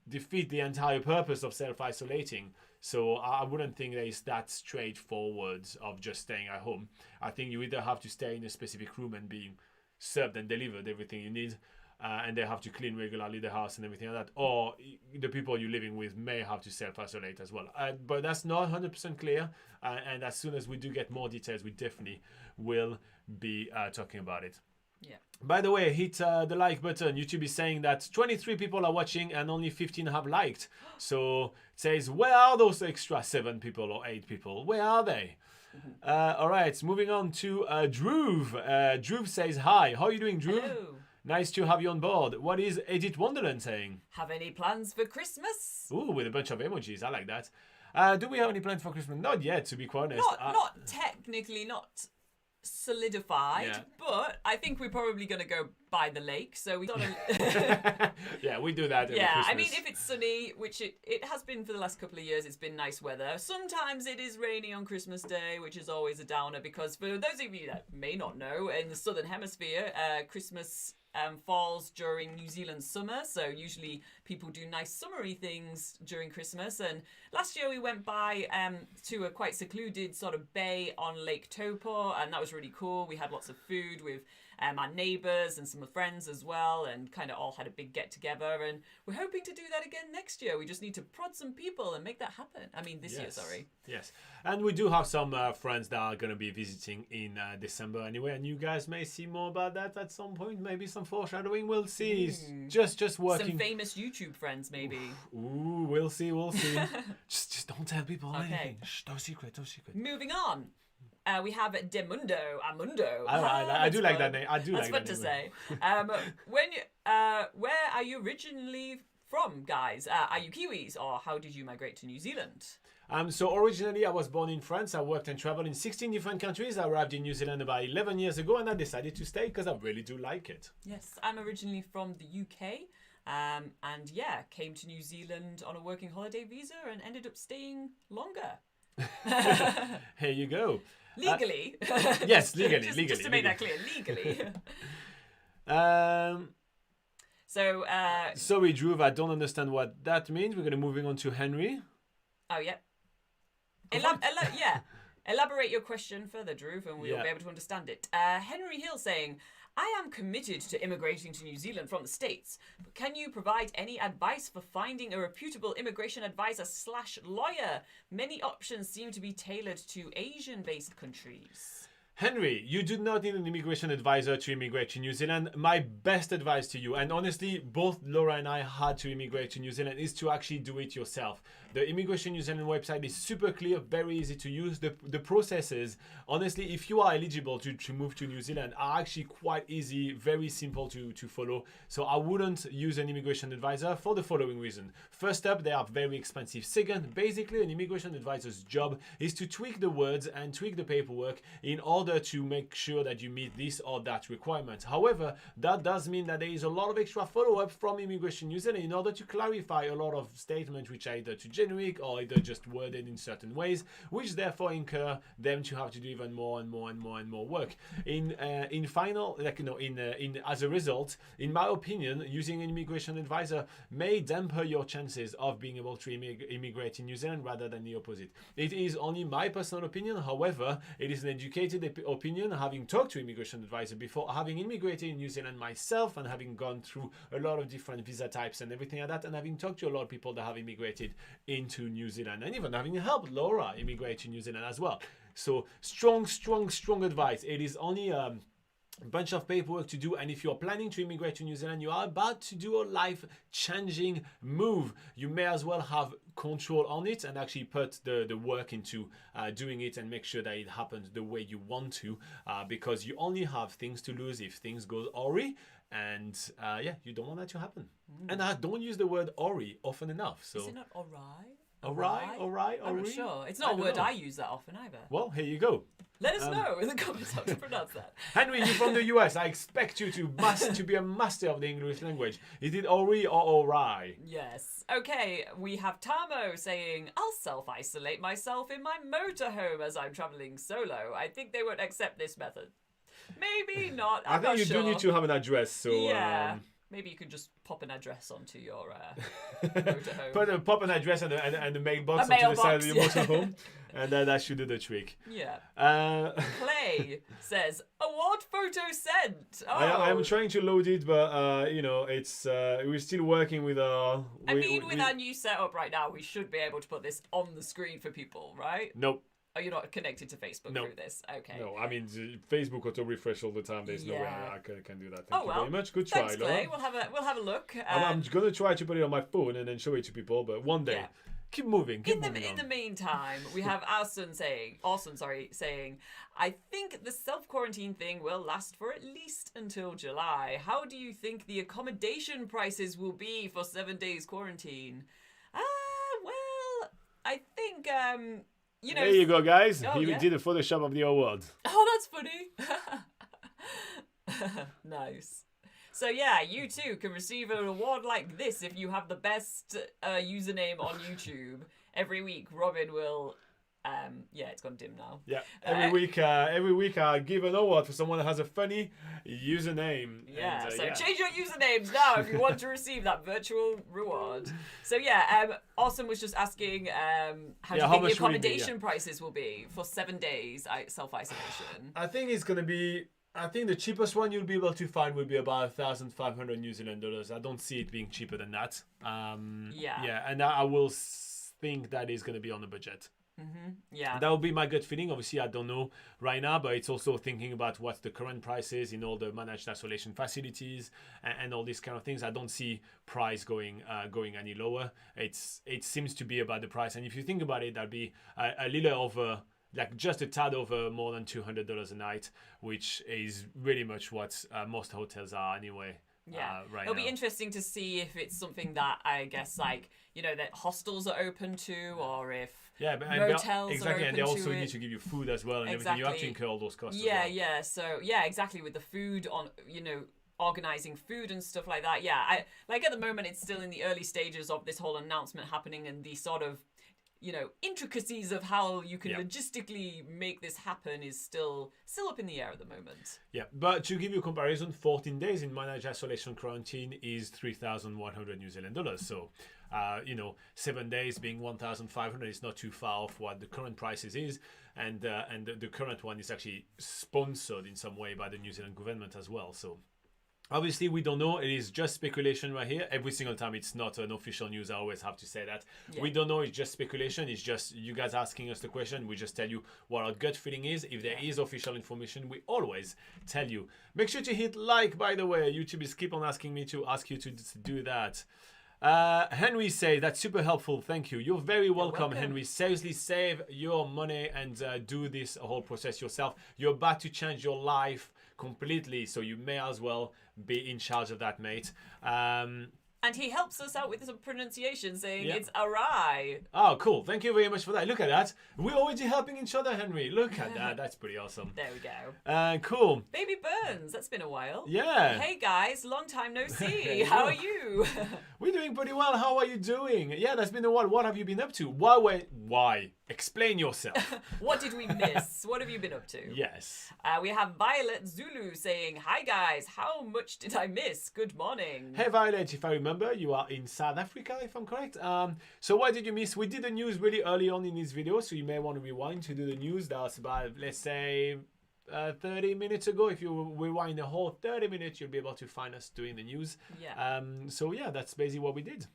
defeats the entire purpose of self-isolating. So I wouldn't think that it's that straightforward of just staying at home. I think you either have to stay in a specific room and being served and delivered everything you need, and they have to clean regularly the house and everything like that, or the people you're living with may have to self-isolate as well. But that's not 100% clear, and as soon as we do get more details, we definitely will be talking about it. Yeah. By the way, hit the like button. YouTube is saying that 23 people are watching and only 15 have liked. So it says, where are those extra 7 people or 8 people? Where are they? All right, moving on to Dhruv. Dhruv says, hi. How are you doing, Dhruv? Hello. Nice to have you on board. What is Edith Wonderland saying? Have any plans for Christmas? Ooh, with a bunch of emojis. I like that. Do we have any plans for Christmas? Not yet, to be quite honest. Not technically, not solidified, Yeah. but I think we're probably going to go by the lake, so we sort of Yeah, we do that every yeah, Christmas. I mean, if it's sunny, which it has been for the last couple of years, it's been nice weather. Sometimes it is rainy on Christmas Day, which is always a downer, because for those of you that may not know, in the Southern Hemisphere, Christmas falls during New Zealand summer, so usually people do nice summery things during Christmas. And last year we went by to a quite secluded sort of bay on Lake Taupo, and that was really cool. We had lots of food with our neighbours and some friends as well, and kind of all had a big get together, and we're hoping to do that again next year. We just need to prod some people and make that happen. I mean, this year, sorry. Yes, and we do have some friends that are going to be visiting in December anyway, and you guys may see more about that at some point. Maybe some foreshadowing. We'll see. Just working. Some famous YouTube friends, maybe. Ooh, we'll see. just don't tell people anything. Shh, no secret. Moving on. We have Amundo. I do like that name. That's fun to say. Where are you originally from, guys? Are you Kiwis, or how did you migrate to New Zealand? So originally I was born in France. I worked and traveled in 16 different countries. I arrived in New Zealand about 11 years ago, and I decided to stay because I really do like it. Yes, I'm originally from the UK. And yeah, came to New Zealand on a working holiday visa and ended up staying longer. Here you go. Legally. Yes, legally. Just to make that clear, legally. Sorry, Dhruv, I don't understand what that means. We're going to moving on to Henry. Oh, yeah. Elaborate your question further, Dhruv, and we'll be able to understand it. Henry Hill saying, I am committed to immigrating to New Zealand from the States, but can you provide any advice for finding a reputable immigration advisor / lawyer? Many options seem to be tailored to Asian-based countries. Henry, you do not need an immigration advisor to immigrate to New Zealand. My best advice to you, and honestly, both Laura and I had to immigrate to New Zealand, is to actually do it yourself. The Immigration New Zealand website is super clear, very easy to use. The processes, honestly, if you are eligible to move to New Zealand, are actually quite easy, very simple to follow. So I wouldn't use an immigration advisor for the following reason. First up, they are very expensive. Second, basically an immigration advisor's job is to tweak the words and tweak the paperwork in order to make sure that you meet this or that requirement. However, that does mean that there is a lot of extra follow-up from Immigration New Zealand in order to clarify a lot of statements which are either too generic or either just worded in certain ways, which therefore incur them to have to do even more and more work. As a result, in my opinion, using an immigration advisor may dampen your chances of being able to immigrate in New Zealand rather than the opposite. It is only my personal opinion. However, it is an educated opinion, having talked to immigration advisor before, having immigrated in New Zealand myself, and having gone through a lot of different visa types and everything like that, and having talked to a lot of people that have immigrated into New Zealand, and even having helped Laura immigrate to New Zealand as well. So strong advice. It is only a bunch of paperwork to do, and if you're planning to immigrate to New Zealand, you are about to do a life-changing move. You may as well have control on it and actually put the work into doing it and make sure that it happens the way you want to, because you only have things to lose if things go awry. And you don't want that to happen. And I don't use the word awry often enough. So is it not alright? All right. I'm not sure. It's not a word I use that often either. Well, here you go. Let us know in the comments how to pronounce that. Henry, you're from the US. I expect you to be a master of the English language. Is it Ori or Ori? Yes. Okay, we have Tamo saying, I'll self-isolate myself in my motorhome as I'm travelling solo. I think they won't accept this method. Maybe not. I think you do need to have an address. So yeah. Maybe you could just pop an address onto your motorhome. Pop an address and a mailbox onto the side of your motorhome, and that should do the trick. Yeah. Clay says, award photo sent. Oh. I'm trying to load it, but it's we're still working with our. With our new setup right now, we should be able to put this on the screen for people, right? Nope. Oh, you're not connected to Facebook through this? Okay. No, I mean, Facebook auto refresh all the time. There's no way I can do that. Thank you very much. Good thanks, try, Clay. Laura. We'll have a look. I'm going to try to put it on my phone and then show it to people, but one day. Yeah. Keep moving. In the meantime, we have Austin saying, I think the self-quarantine thing will last for at least until July. How do you think the accommodation prices will be for 7 days quarantine? Well, I think, there you go, guys. He did a Photoshop of the award. Oh, that's funny. Nice. So yeah, you too can receive an award like this if you have the best username on YouTube. Every week, Robin will. It's gone dim now. Yeah, every week I give an award for someone that has a funny username. Yeah, and, change your usernames now if you want to receive that virtual reward. So Awesome was just asking how do you think the accommodation prices will be for 7 days self-isolation? I think it's gonna be. I think the cheapest one you'll be able to find will be about 1,500 New Zealand dollars. I don't see it being cheaper than that. And I will think that is going to be on the budget. Mm-hmm. Yeah, that will be my gut feeling. Obviously, I don't know right now, but it's also thinking about what the current price is in all the managed isolation facilities and all these kind of things. I don't see price going any lower. It seems to be about the price, and if you think about it, that'll be a little over. Like just a tad over more than $200 a night, which is really much what most hotels are anyway. Yeah, right it'll now. be interesting to see if it's something that I guess that hostels are open to, or if motels exactly, are open and they also to need to give you food as well and everything. You have to incur all those costs. Yeah, as well. yeah. So exactly with the food on organizing food and stuff like that. Yeah, at the moment it's still in the early stages of this whole announcement happening and the sort of intricacies of how you can logistically make this happen is still up in the air at the moment. Yeah, but to give you a comparison, 14 days in managed isolation quarantine is 3,100 New Zealand dollars. So, 7 days being 1,500 is not too far off what the current prices is, and the current one is actually sponsored in some way by the New Zealand government as well. So. Obviously, we don't know. It is just speculation right here. Every single time it's not an official news. I always have to say that. Yeah. We don't know. It's just speculation. It's just you guys asking us the question. We just tell you what our gut feeling is. If there is official information, we always tell you. Make sure to hit like, by the way. YouTube is keep on asking me to ask you to do that. Henry says, that's super helpful. Thank you. You're very welcome, Henry. Seriously, save your money and do this whole process yourself. You're about to change your life completely, so you may as well be in charge of that, mate. And he helps us out with some pronunciation, saying it's awry. Oh, cool. Thank you very much for that. Look at that. We're already helping each other, Henry. Look at that. That's pretty awesome. There we go. Cool. Baby Burns. That's been a while. Yeah. Hey, guys. Long time no see. How are you? We're doing pretty well. How are you doing? Yeah, that's been a while. What have you been up to? Why? Explain yourself. What did we miss? What have you been up to? Yes. We have Violet Zulu saying, hi, guys. How much did I miss? Good morning. Hey, Violet. If I remember, you are in South Africa, if I'm correct. So what did you miss? We did the news really early on in this video, so you may want to rewind to do the news. That was about, let's say, 30 minutes ago. If you rewind the whole 30 minutes, you'll be able to find us doing the news. Yeah. So yeah, that's basically what we did.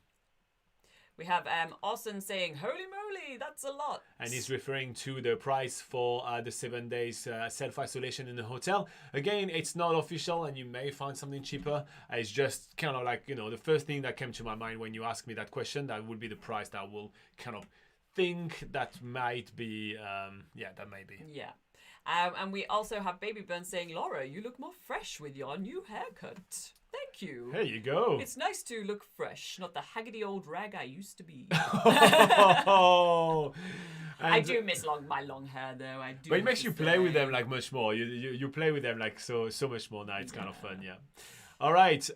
We have Austin saying, holy moly, that's a lot. And he's referring to the price for the 7 days self-isolation in the hotel. Again, it's not official and you may find something cheaper. It's just kind of like, the first thing that came to my mind when you asked me that question, that would be the price that will kind of think that might be, that may be. Yeah. And we also have Baby Burn saying, Laura, you look more fresh with your new haircut. Thank you. There you go. It's nice to look fresh, not the haggity old rag I used to be. Oh, I do miss my long hair though. I do. But it makes you play with them like much more. You play with them like so much more now. It's kind of fun, yeah. All right,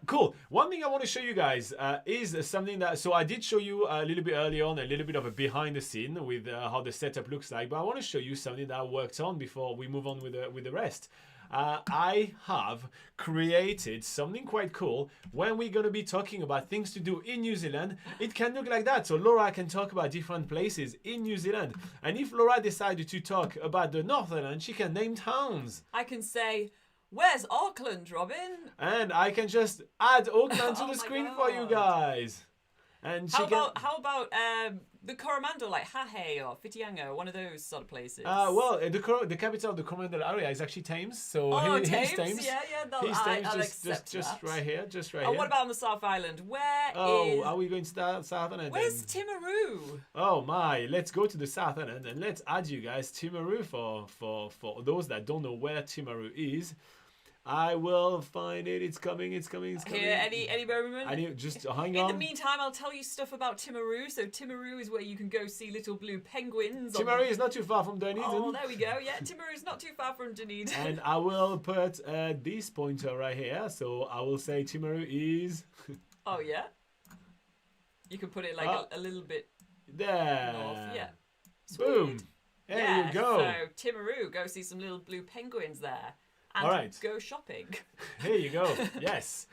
cool. One thing I want to show you guys is something that, so I did show you a little bit earlier on, a little bit of a behind the scene with how the setup looks like, but I want to show you something that I worked on before we move on with the rest. I have created something quite cool when we're going to be talking about things to do in New Zealand. It can look like that. So Laura can talk about different places in New Zealand. And if Laura decided to talk about the North Island, she can name towns. I can say, where's Auckland, Robin? And I can just add Auckland to Oh the my screen God. for you guys. And How about the Coromandel, like Hahe or Whitianga, one of those sort of places? well, the capital of the Coromandel area is actually Thames. So he's Thames? Yeah, He's Thames, I'll just accept that. right here, just right Oh, here. what about on the South Island? Are we going to South Island? Where's then? Timaru? Oh my, let's go to the South Island and let's add you guys Timaru for those that don't know where Timaru is. I will find it. It's coming. Here, any moment? I need just hang In on. the meantime, I'll tell you stuff about Timaru. So Timaru is where you can go see little blue penguins. Timaru is not too far from Dunedin. Oh, there we go. Yeah, Timaru is not too far from Dunedin. And I will put this pointer right here. So I will say Timaru is Oh yeah. You can put it like a little bit there. north. Yeah. Sweet. Boom. There Yeah, you go. So Timaru, go see some little blue penguins there. And All right. go shopping. Here you go. Yes.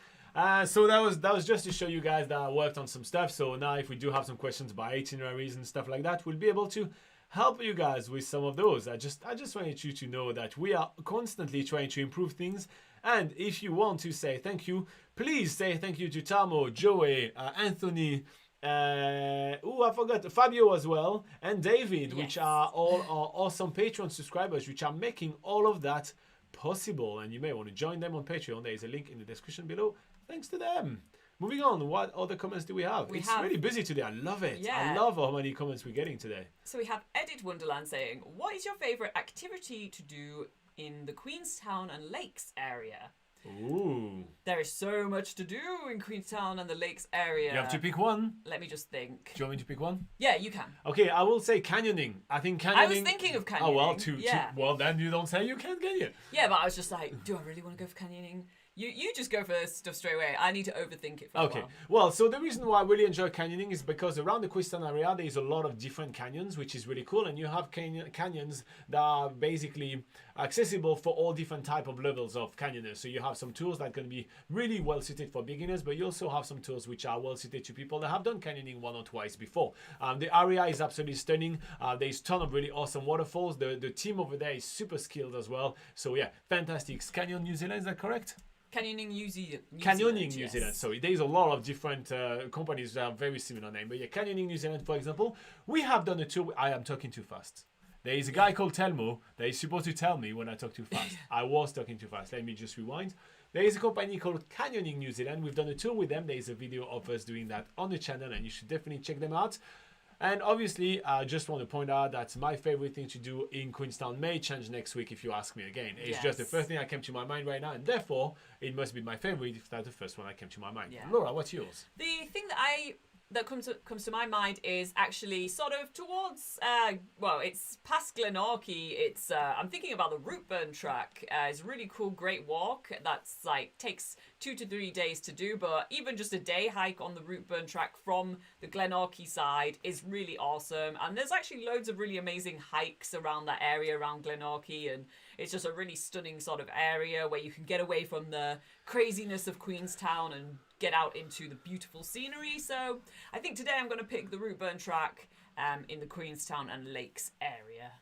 So that was just to show you guys that I worked on some stuff. So now if we do have some questions about itineraries and stuff like that, we'll be able to help you guys with some of those. I just wanted you to know that we are constantly trying to improve things. And if you want to say thank you, please say thank you to Tamo, Joey, Anthony, I forgot Fabio as well, and David, which are all our awesome Patreon subscribers, which are making all of that possible. And you may want to join them on Patreon. There is a link in the description below. Thanks to them. Moving on, what other comments do we have? It's really busy today. I love it. Yeah. I love how many comments we're getting today. So we have Edit Wonderland saying, what is your favourite activity to do in the Queenstown and Lakes area? Ooh. There is so much to do in Queenstown and the Lakes area. You have to pick one. Let me just think. Do you want me to pick one? Yeah, you can. Okay, I will say canyoning. I think canyoning. I was thinking of canyoning. Oh, well, well, then you don't say you can you? Yeah, but I was just like, do I really want to go for canyoning? You just go for stuff straight away. I need to overthink it for a while. Well, so the reason why I really enjoy canyoning is because around the Queenstown area, there's a lot of different canyons, which is really cool. And you have canyons that are basically accessible for all different type of levels of canyoners. So you have some tours that can be really well suited for beginners, but you also have some tours which are well suited to people that have done canyoning one or twice before. The area is absolutely stunning. There's a ton of really awesome waterfalls. The team over there is super skilled as well. So yeah, fantastic. Canyon New Zealand, is that correct? Canyoning New Zealand. New Zealand. So there's a lot of different companies that have very similar name. But yeah, Canyoning New Zealand, for example, we have done a tour. I am talking too fast. There is a guy called Telmo that is supposed to tell me when I talk too fast. I was talking too fast. Let me just rewind. There is a company called Canyoning New Zealand. We've done a tour with them. There is a video of us doing that on the channel, and you should definitely check them out. And obviously, I just want to point out that my favorite thing to do in Queenstown may change next week if you ask me again. It's just the first thing that came to my mind right now, and therefore, it must be my favorite if that's the first one that came to my mind. Yeah. Laura, what's yours? The thing that comes to my mind is actually sort of towards it's past Glenorchy. It's I'm thinking about the Rootburn track. It's a really cool, great walk that's like takes 2 to 3 days to do, but even just a day hike on the Rootburn track from the Glenorchy side is really awesome. And there's actually loads of really amazing hikes around that area around Glenorchy, and it's just a really stunning sort of area where you can get away from the craziness of Queenstown and get out into the beautiful scenery. So I think today I'm going to pick the Rootburn track in the Queenstown and Lakes area.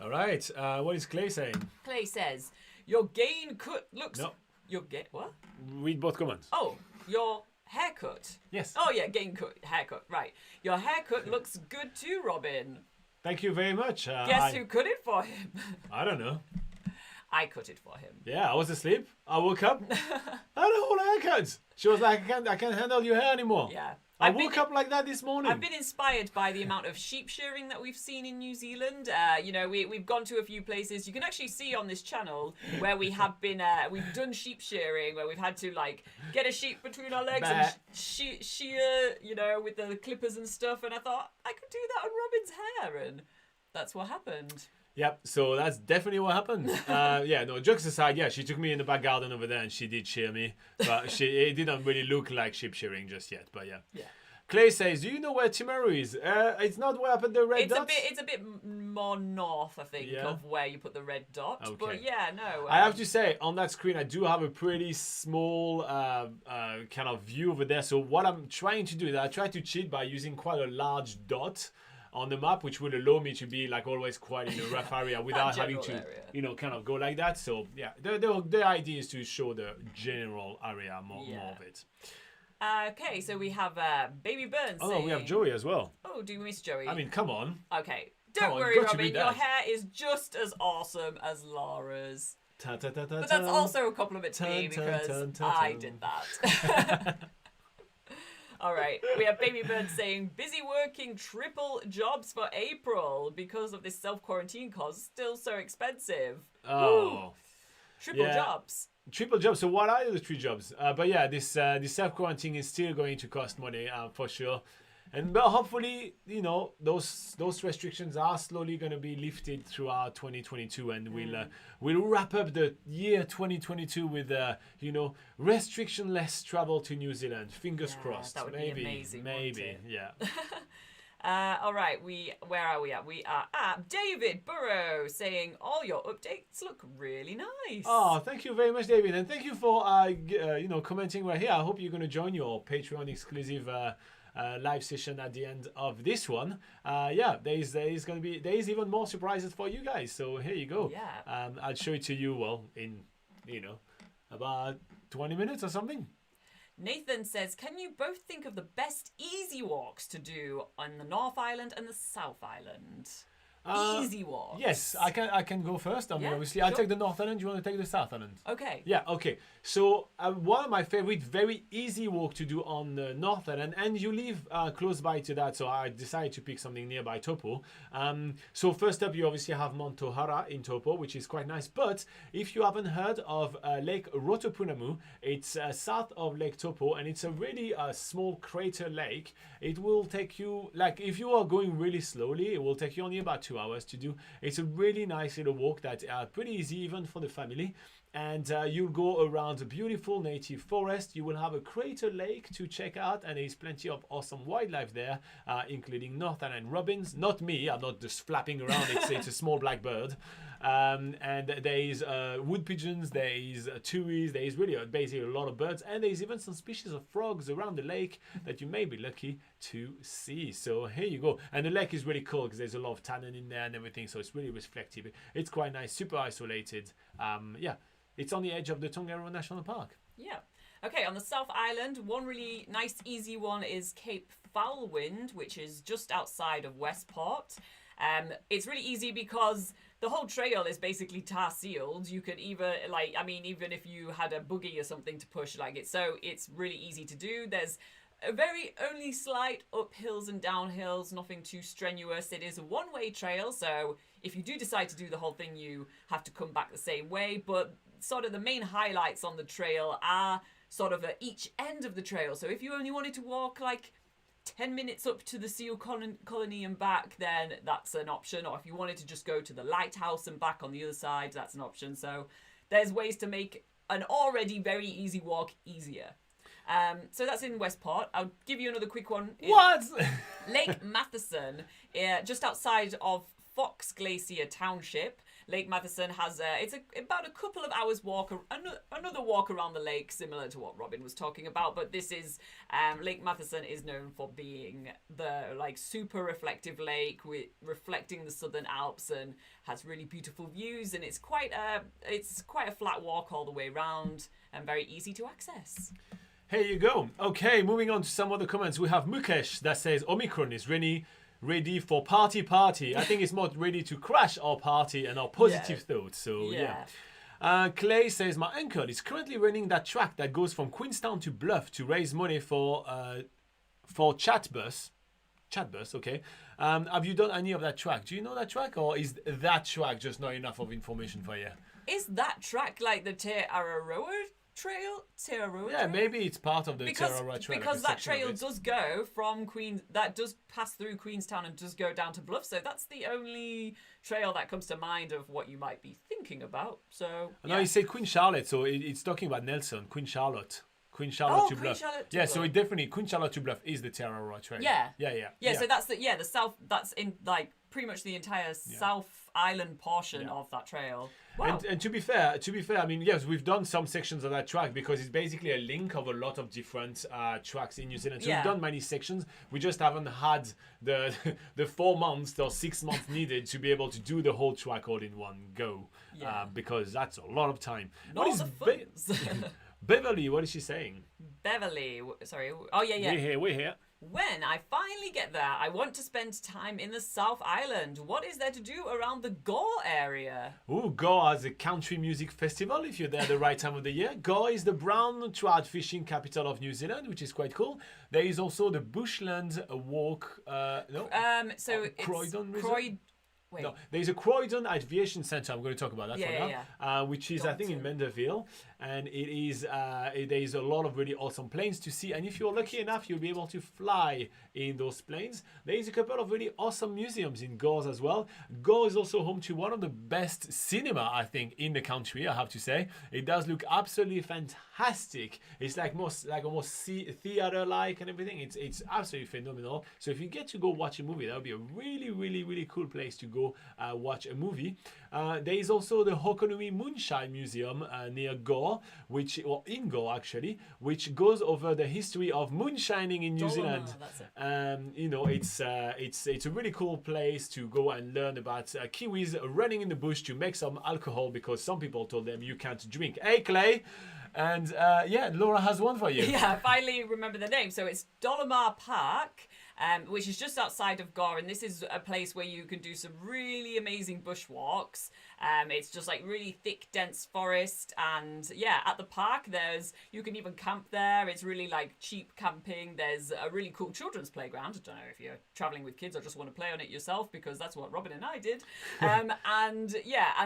All right. What is Clay saying? Clay says, your gain cut looks... No. Your what? Read both comments. Oh, your haircut. Yes. Oh, yeah, gain cut, haircut, right. Your haircut looks good too, Robin. Thank you very much. Guess who cut it for him? I don't know. I cut it for him. Yeah, I was asleep. I woke up. I don't want a haircut. She was like, I can't handle your hair anymore. Yeah. I woke up like that this morning. I've been inspired by the amount of sheep shearing that we've seen in New Zealand. We've gone to a few places. You can actually see on this channel where we have been. We've done sheep shearing where we've had to get a sheep between our legs and shear, with the clippers and stuff. And I thought I could do that on Robin's hair, and that's what happened. Yep, so that's definitely what happened. Jokes aside, she took me in the back garden over there and she did shear me. But it didn't really look like sheep shearing just yet, but yeah. Clay says, do you know where Timaru is? It's not where I put the red dots? It's a bit more north, I think, of where you put the red dot. Okay. But no. I have to say, on that screen, I do have a pretty small kind of view over there. So what I'm trying to do is I try to cheat by using quite a large dot on the map, which will allow me to be always quite in a rough area without having to kind of go like that. So the idea is to show the general area more of it. Okay, so we have Baby Burns. Oh, we have Joey as well. Oh, do you miss Joey? I mean, come on. Okay, don't worry, Robin. Your hair is just as awesome as Laura's. But that's also a compliment to me because I did that. All right, we have Baby Bird saying, busy working triple jobs for April because of this self-quarantine cost, still so expensive. Oh. Ooh. Triple jobs. Triple jobs. So what are the 3 jobs? This self-quarantine is still going to cost money for sure. But hopefully, those restrictions are slowly going to be lifted throughout 2022, and we'll wrap up the year 2022 with restriction-less travel to New Zealand. Fingers crossed. That would be amazing. Maybe, yeah. All right, where are we at? We are at David Burrow saying all your updates look really nice. Oh, thank you very much, David, and thank you for commenting right here. I hope you're going to join your Patreon exclusive live session at the end of this one. There is even more surprises for you guys. So here you go. Yeah. I'll show it to you in about 20 minutes or something. Nathan says, can you both think of the best easy walks to do on the North Island and the South Island? Easy walks. Yes, I can go first. Obviously, I'll take the North Island. You want to take the South Island? Okay. Yeah, okay. So one of my favorite, very easy walk to do on the North Island, and you live close by to that, so I decided to pick something nearby Taupo. So first up, you obviously have Mount Tohara in Taupo, which is quite nice. But if you haven't heard of Lake Rotopunamu, it's south of Lake Taupo, and it's a really small crater lake. It will take you, if you are going really slowly, it will take you only about 2 hours to do. It's a really nice little walk that's pretty easy even for the family. And you'll go around a beautiful native forest. You will have a crater lake to check out, and there's plenty of awesome wildlife there, including North Island robins. Not me, I'm not just flapping around. It's a small black bird. And there is wood pigeons, there is tuis, there is really basically a lot of birds, and there is even some species of frogs around the lake that you may be lucky to see. So here you go. And the lake is really cool because there's a lot of tannin in there and everything, so it's really reflective. It's quite nice, super isolated. It's on the edge of the Tongariro National Park. Yeah. Okay, on the South Island, one really nice, easy one is Cape Foulwind, which is just outside of Westport. It's really easy because the whole trail is basically tar sealed. You could even if you had a buggy or something to push, it's really easy to do. There's only slight uphills and downhills, nothing too strenuous. It is a one-way trail, so if you do decide to do the whole thing, you have to come back the same way. But sort of the main highlights on the trail are sort of at each end of the trail. So if you only wanted to walk 10 minutes up to the seal colony and back, then that's an option. Or if you wanted to just go to the lighthouse and back on the other side, that's an option. So there's ways to make an already very easy walk easier. So that's in Westport. I'll give you another quick one. What? Lake Matheson, just outside of Fox Glacier Township. Lake Matheson has it's about a couple of hours walk, another walk around the lake, similar to what Robin was talking about. But this is Lake Matheson is known for being the super reflective lake with reflecting the Southern Alps, and has really beautiful views. And it's quite a flat walk all the way around and very easy to access. Here you go. Okay, moving on to some other comments. We have Mukesh that says Omicron is ready for party. I think it's more ready to crash our party and our positive thoughts. So yeah. Clay says my uncle is currently running that track that goes from Queenstown to Bluff to raise money for for Chatbus, okay. Have you done any of that track? Do you know that track, or is that track just not enough of information for you? Is that track like the Te Araroa Trail? Yeah, maybe it's part of the Tarawa Trail. Because that trail does go from that does pass through Queenstown and does go down to Bluff. So that's the only trail that comes to mind of what you might be thinking about. So no, you said Queen Charlotte, so it's talking about Nelson, Queen Charlotte to Bluff. Charlotte to yeah, Bluff. so it definitely Queen Charlotte to Bluff is the Tarawa Trail. Yeah. Yeah. So that's the south. That's in like pretty much the entire South Island portion of that trail. Wow. And to be fair, I mean, yes, we've done some sections of that track because it's basically a link of a lot of different tracks in New Zealand. So we've done many sections. We just haven't had the 4 months or 6 months needed to be able to do the whole track all in one go. Because that's a lot of time. Not all the funds. Beverly, what is she saying? Beverly, sorry. Oh, yeah. We're here. When I finally get there, I want to spend time in the South Island. What is there to do around the Gore area? Ooh, Gore has a country music festival if you're there at the right time of the year. Gore is the brown trout fishing capital of New Zealand, which is quite cool. There is also the Bushland Walk. So it's Croydon Croydon. Wait. No, there's a Croydon Aviation Centre. I'm going to talk about that for now, which is I think in Mandeville, and it is there is a lot of really awesome planes to see. And if you're lucky enough, you'll be able to fly in those planes. There is a couple of really awesome museums in Gore as well. Gore is also home to one of the best cinema I think in the country. I have to say, it does look absolutely fantastic. It's almost theater-like and everything. It's absolutely phenomenal. So if you get to go watch a movie, that would be a really, really, really cool place to go watch a movie. There is also the Hokonui Moonshine Museum near Gore, in Gore actually, which goes over the history of moonshining in New Zealand. That's it. It's a really cool place to go and learn about Kiwis running in the bush to make some alcohol because some people told them you can't drink. Hey, Clay. And Laura has one for you. Yeah, I finally remember the name. So it's Dolomar Park, which is just outside of Gore. And this is a place where you can do some really amazing bushwalks. It's just like really thick, dense forest. And at the park, you can even camp there. It's really like cheap camping. There's a really cool children's playground. I don't know if you're traveling with kids or just want to play on it yourself, because that's what Robin and I did. And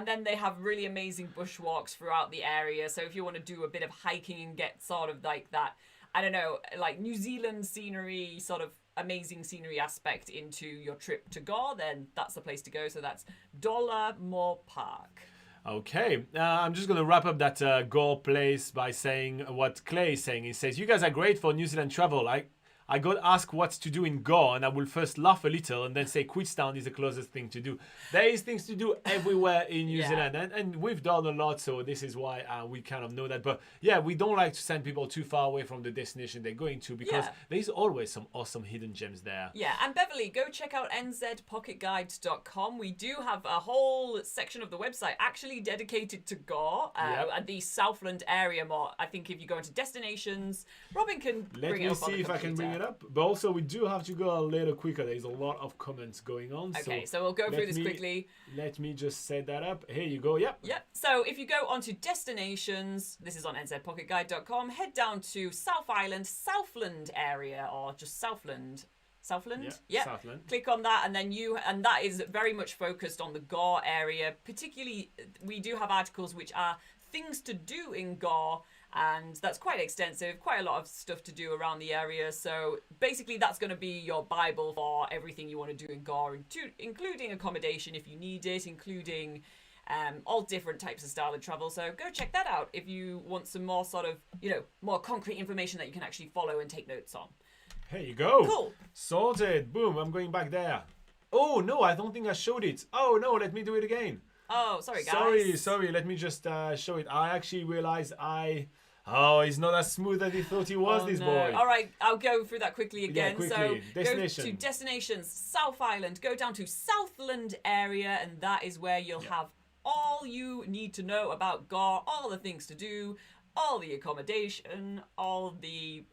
then they have really amazing bushwalks throughout the area. So if you want to do a bit of hiking and get sort of like that, I don't know, like New Zealand scenery, sort of amazing scenery aspect into your trip to Gore, then that's the place to go. So that's Dolomar Park. Okay, I'm just going to wrap up that Gore place by saying what Clay is saying. He says, you guys are great for New Zealand travel. I got asked what to do in Gore, and I will first laugh a little and then say Queenstown is the closest thing to do. There is things to do everywhere in New Zealand, and we've done a lot, so this is why we kind of know that. But we don't like to send people too far away from the destination they're going to, because there's always some awesome hidden gems there. Yeah, and Beverly, go check out nzpocketguide.com. We do have a whole section of the website actually dedicated to Gore and the Southland area more. I think if you go into destinations, Robin can bring it up on the computer. Let me see if I can bring it up. But also, we do have to go a little quicker. There's a lot of comments going on. Okay, so we'll go through this quickly. Let me just set that up. Here you go. Yep. So if you go onto destinations, this is on nzpocketguide.com, head down to South Island, Southland area, or just Southland. Southland? Yeah. Southland. Click on that, and then and that is very much focused on the Gore area. Particularly, we do have articles which are things to do in Gore, and that's quite extensive, quite a lot of stuff to do around the area. So basically that's going to be your Bible for everything you want to do in Gore, including accommodation if you need it, including all different types of style of travel. So go check that out if you want some more sort of, more concrete information that you can actually follow and take notes on. Here you go. Cool. Sorted. Boom. I'm going back there. Oh, no, I don't think I showed it. Oh, no, let me do it again. Oh, sorry, guys. Sorry. Let me just show it. I actually realized he's not as smooth as he thought he was, this boy. All right, I'll go through that quickly again. Quickly. So Destination. go to destinations, South Island, go down to Southland area, and that is where you'll have all you need to know about Gore, all the things to do, all the accommodation, all the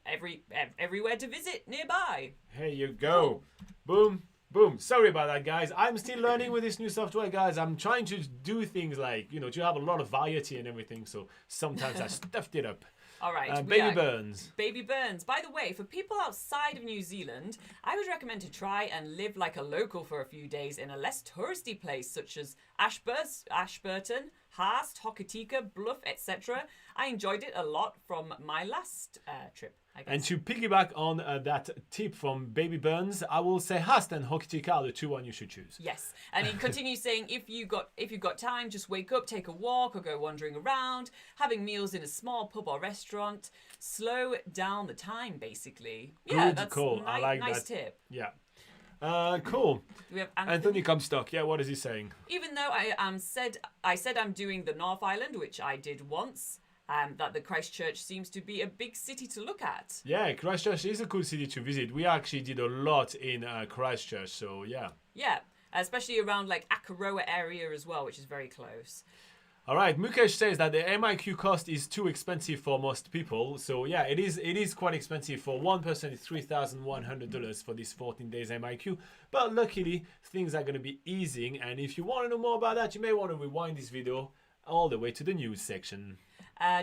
everywhere to visit nearby. Here you go. Cool. Boom. Sorry about that, guys. I'm still learning with this new software, guys. I'm trying to do things like, to have a lot of variety and everything. So sometimes I stuffed it up. All right. Baby Burns. Baby Burns. By the way, for people outside of New Zealand, I would recommend to try and live like a local for a few days in a less touristy place such as Ashburton, Haast, Hokitika, Bluff, etc. I enjoyed it a lot from my last trip, I guess. And to piggyback on that tip from Baby Burns, I will say Haast and Hokitika are the two one you should choose. Yes, and he continues saying if you've got time, just wake up, take a walk, or go wandering around, having meals in a small pub or restaurant. Slow down the time, basically. Yeah, Good that's call. I like nice that. tip. Yeah. Cool. We have Anthony Comstock. Yeah, what is he saying? Even though I said I'm doing the North Island, which I did once. That the Christchurch seems to be a big city to look at. Yeah, Christchurch is a cool city to visit. We actually did a lot in Christchurch, so yeah. Yeah, especially around like Akaroa area as well, which is very close. All right, Mukesh says that the MIQ cost is too expensive for most people. So yeah, it is quite expensive. For one person, it's $3,100 for this 14 days MIQ. But luckily, things are going to be easing. And if you want to know more about that, you may want to rewind this video all the way to the news section.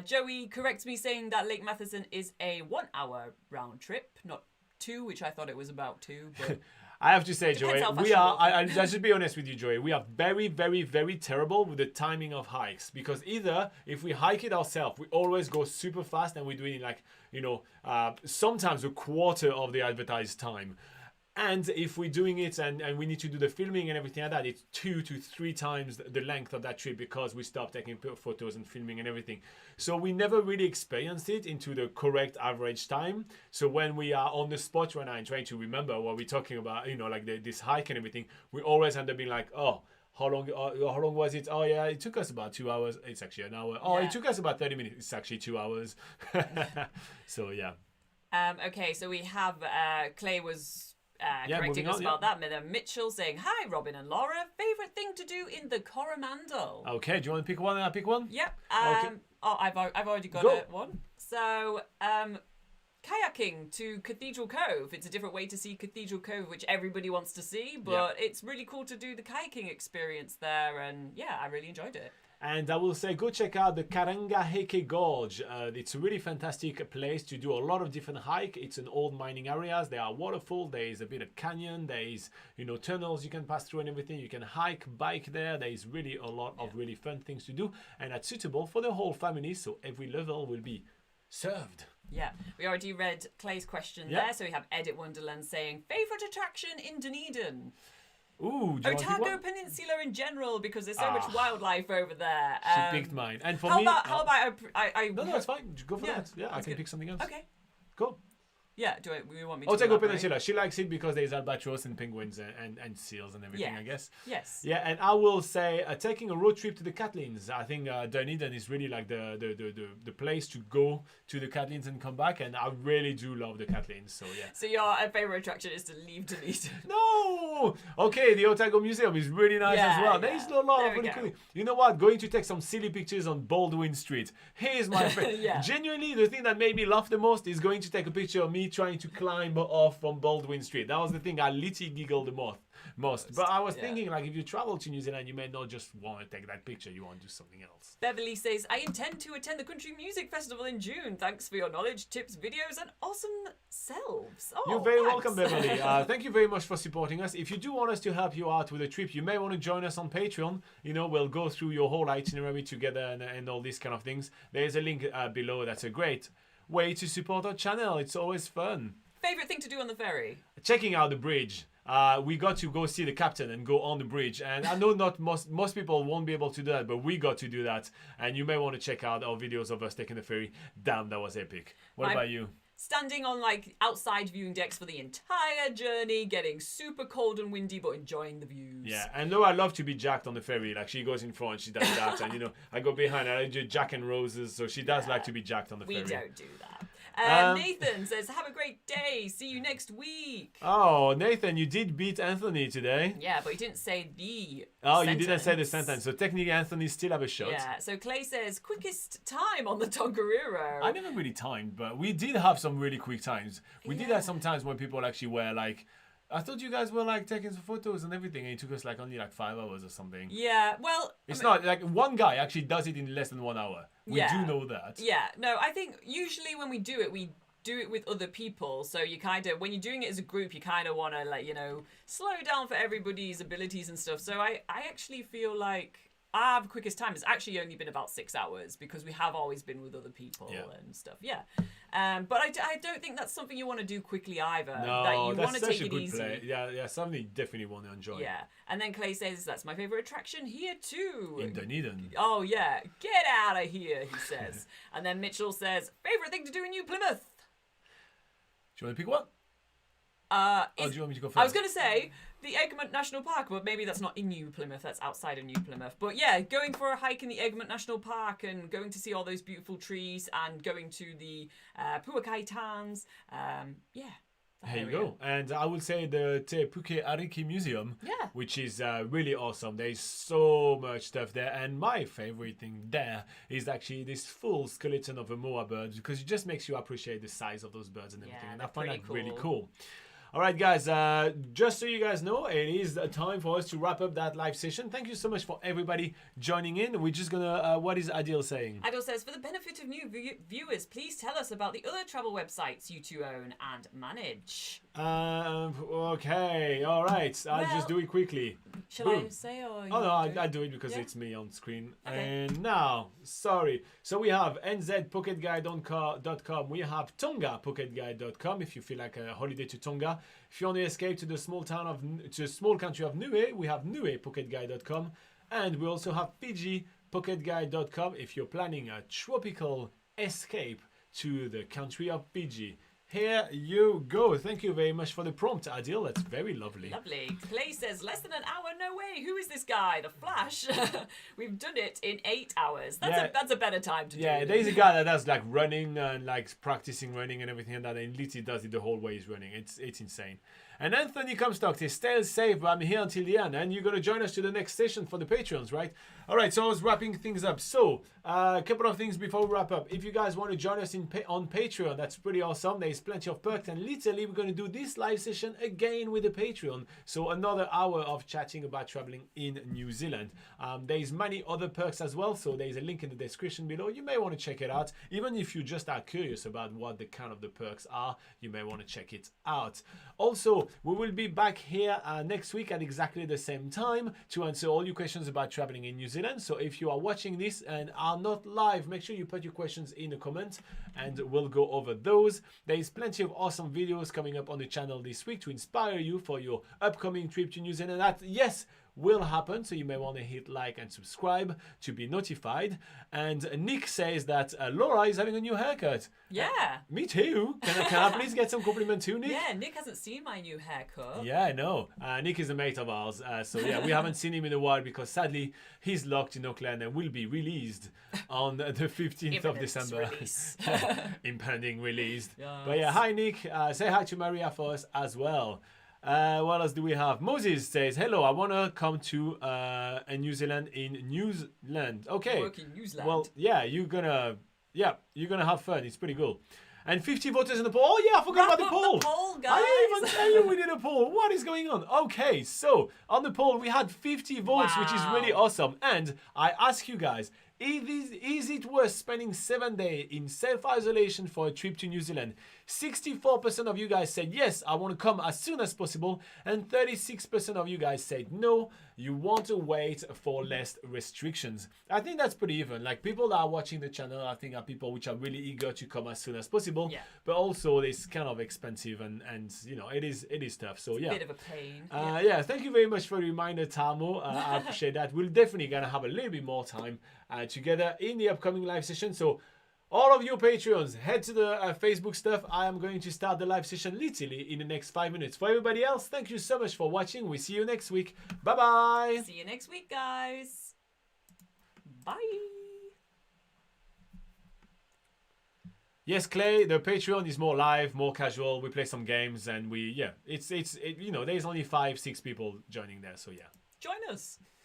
Joey corrects me saying that Lake Matheson is a 1 hour round trip, not 2, which I thought it was about 2. But I have to say, Joey, I should be honest with you, Joey, we are very, very, very terrible with the timing of hikes. Because either, if we hike it ourselves, we always go super fast and we do it in like, sometimes a quarter of the advertised time. And if we're doing it and we need to do the filming and everything like that, it's 2 to 3 times the length of that trip because we stop taking photos and filming and everything. So we never really experienced it into the correct average time. So when we are on the spot right now and trying to remember what we're talking about, like this hike and everything, we always end up being like, oh, how long was it? Oh yeah, it took us about 2 hours. It's actually an hour. Oh, yeah. It took us about 30 minutes. It's actually 2 hours. So yeah. Okay, so we have Clay was correcting us on, about that. Mitchell saying, hi, Robin and Laura. Favourite thing to do in the Coromandel? Okay, do you want to pick one and I pick one? Yep. Okay. Oh, I've already got one. So, kayaking to Cathedral Cove. It's a different way to see Cathedral Cove, which everybody wants to see, but it's really cool to do the kayaking experience there, and yeah, I really enjoyed it. And I will say, go check out the Karangaheke Gorge. It's a really fantastic place to do a lot of different hike. It's an old mining areas. There are waterfall. There is a bit of canyon. There is, tunnels you can pass through and everything. You can hike, bike there. There is really a lot of really fun things to do. And that's suitable for the whole family. So every level will be served. Yeah, we already read Clay's question there. So we have Edit Wonderland saying, favourite attraction in Dunedin? Ooh, Otago Peninsula in general, because there's so much wildlife over there. She picked mine. And for how me... How about I No, it's fine. Go for that. Yeah, I can pick something else. Okay. Cool. Yeah, do you want me to Otago Peninsula. She likes it because there's albatross and penguins and seals and everything, I guess. Yes. Yeah, and I will say taking a road trip to the Catlins. I think Dunedin is really like the place to go to the Catlins and come back, and I really do love the Catlins. So yeah. So your favourite attraction is to leave Dunedin? No. Okay, the Otago Museum is really nice as well. There is a lot of really cool. You know what? Going to take some silly pictures on Baldwin Street. Here's my favorite. Genuinely, the thing that made me laugh the most is going to take a picture of me trying to climb off from Baldwin Street. That was the thing I literally giggled the most. But I was thinking, like, if you travel to New Zealand, you may not just want to take that picture. You want to do something else. Beverly says, I intend to attend the Country Music Festival in June. Thanks for your knowledge, tips, videos, and awesome selves. Oh, you're very welcome, Beverly. Thank you very much for supporting us. If you do want us to help you out with a trip, you may want to join us on Patreon. We'll go through your whole itinerary together and all these kind of things. There's a link below. That's a great way to support our channel. It's always fun. Favorite thing to do on the ferry? Checking out the bridge. We got to go see the captain and go on the bridge, and I know not most people won't be able to do that, but we got to do that, and you may want to check out our videos of us taking the ferry. Damn, that was epic. What about you? Standing on outside viewing decks for the entire journey, getting super cold and windy, but enjoying the views. Yeah, and though I love to be jacked on the ferry, like she goes in front, she does that, and I go behind, and I do Jack and Roses, so she does like to be jacked on the ferry. We don't do that. Nathan says, have a great day. See you next week. Oh, Nathan, you did beat Anthony today. Yeah, but he didn't say the sentence. You didn't say the sentence. So technically, Anthony still have a shot. Yeah, so Clay says, quickest time on the Tongariro. I never really timed, but we did have some really quick times. We did have some times when people actually were I thought you guys were like taking some photos and everything, and it took us like only like 5 hours or something. Yeah, well, It's not like one guy actually does it in less than 1 hour. We Yeah. do know that. yeah, no, I think usually when we do it with other people. So you kind of, when you're doing it as a group, you kind of want to like, slow down for everybody's abilities and stuff. So I actually feel like our quickest time has actually only been about 6 hours because we have always been with other people and stuff. Yeah. But I don't think that's something you want to do quickly either. No, that you that's want to such take a it good easy. play. Yeah, something you definitely want to enjoy. Yeah. And then Clay says, that's my favorite attraction here too. In Dunedin. Oh, yeah. Get out of here, he says. And then Mitchell says, favorite thing to do in New Plymouth? Do you want to pick one? Or do you want me to go first? I was going to say the Egremont National Park, but maybe that's not in New Plymouth. That's outside of New Plymouth. But yeah, going for a hike in the Egremont National Park and going to see all those beautiful trees and going to the Puakai Towns. Yeah. There you go. And I would say the Te Puke Ariki Museum, Yeah. which is really awesome. There's so much stuff there. And my favorite thing there is actually this full skeleton of a moa bird, because it just makes you appreciate the size of those birds and everything. Yeah, And I they're find that pretty really cool. cool. All right, guys, just so you guys know, it is time for us to wrap up that live session. Thank you so much for everybody joining in. We're just going to, what is Adil saying? Adil says, for the benefit of new viewers, please tell us about the other travel websites you two own and manage. Okay, all right. I'll just do it quickly. Shall I say or? Oh no, I do it because it's me on screen. Okay. And now, sorry. So we have nzpocketguide.com. We have tongapocketguide.com if you feel like a holiday to Tonga. If you want to escape to the small country of Niue, we have nuepocketguide.com. And we also have fijipocketguide.com if you're planning a tropical escape to the country of Fiji. Here you go. Thank you very much for the prompt, Adil. That's very lovely. Lovely. Clay says, less than an hour? No way. Who is this guy? The Flash? We've done it in 8 hours. That's a better time to do it. Yeah, there's a guy that does like running and like practicing running and everything like that, and literally does it the whole way he's running. It's insane. And Anthony Comstock says, stay safe, but I'm here until the end. And you're going to join us to the next session for the Patreons, right? All right, so I was wrapping things up. So, a couple of things before we wrap up. If you guys want to join us on Patreon, that's pretty awesome. There's plenty of perks. And literally, we're going to do this live session again with the Patreon. So, another hour of chatting about traveling in New Zealand. There's many other perks as well. So, there's a link in the description below. You may want to check it out. Even if you just are curious about what the kind of the perks are, you may want to check it out. Also, we will be back here next week at exactly the same time to answer all your questions about traveling in New Zealand. So if you are watching this and are not live, make sure you put your questions in the comments and we'll go over those. There is plenty of awesome videos coming up on the channel this week to inspire you for your upcoming trip to New Zealand. That, yes, will happen, so you may want to hit like and subscribe to be notified. And Nick says that Laura is having a new haircut. Yeah. Me too. Can I please get some compliment too, Nick? Yeah, Nick hasn't seen my new haircut. Yeah, I know. Nick is a mate of ours. So yeah, we haven't seen him in a while because sadly he's locked in Auckland and will be released on the 15th of December. Release. Impending released. Yes. But yeah, hi Nick. Say hi to Maria for us as well. What else do we have? Moses says, hello, I want to come to New Zealand in New Zealand. Okay. Work in New Zealand. Well, yeah, you're gonna have fun. It's pretty cool. And 50 voters in the poll. Oh yeah, I forgot about the poll. The poll, guys. I didn't even tell you we did a poll. What is going on? Okay, so on the poll we had 50 votes, which is really awesome. And I ask you guys, is it worth spending 7 days in self-isolation for a trip to New Zealand? 64% of you guys said yes, I want to come as soon as possible, and 36% of you guys said no, you want to wait for less restrictions. I think that's pretty even. Like, people that are watching the channel, I think, are people which are really eager to come as soon as possible. Yeah. But also it's kind of expensive and you know, it is tough. So yeah. Bit of a pain. Yeah, thank you very much for the reminder, Tamo. I appreciate that. We're definitely gonna have a little bit more time together in the upcoming live session. So all of you Patreons, head to the Facebook stuff. I am going to start the live session literally in the next 5 minutes. For everybody else, thank you so much for watching. We see you next week. Bye bye. See you next week, guys. Bye. Yes, Clay, the Patreon is more live, more casual. We play some games and it's you know, there's only 5-6 people joining there. So yeah. Join us.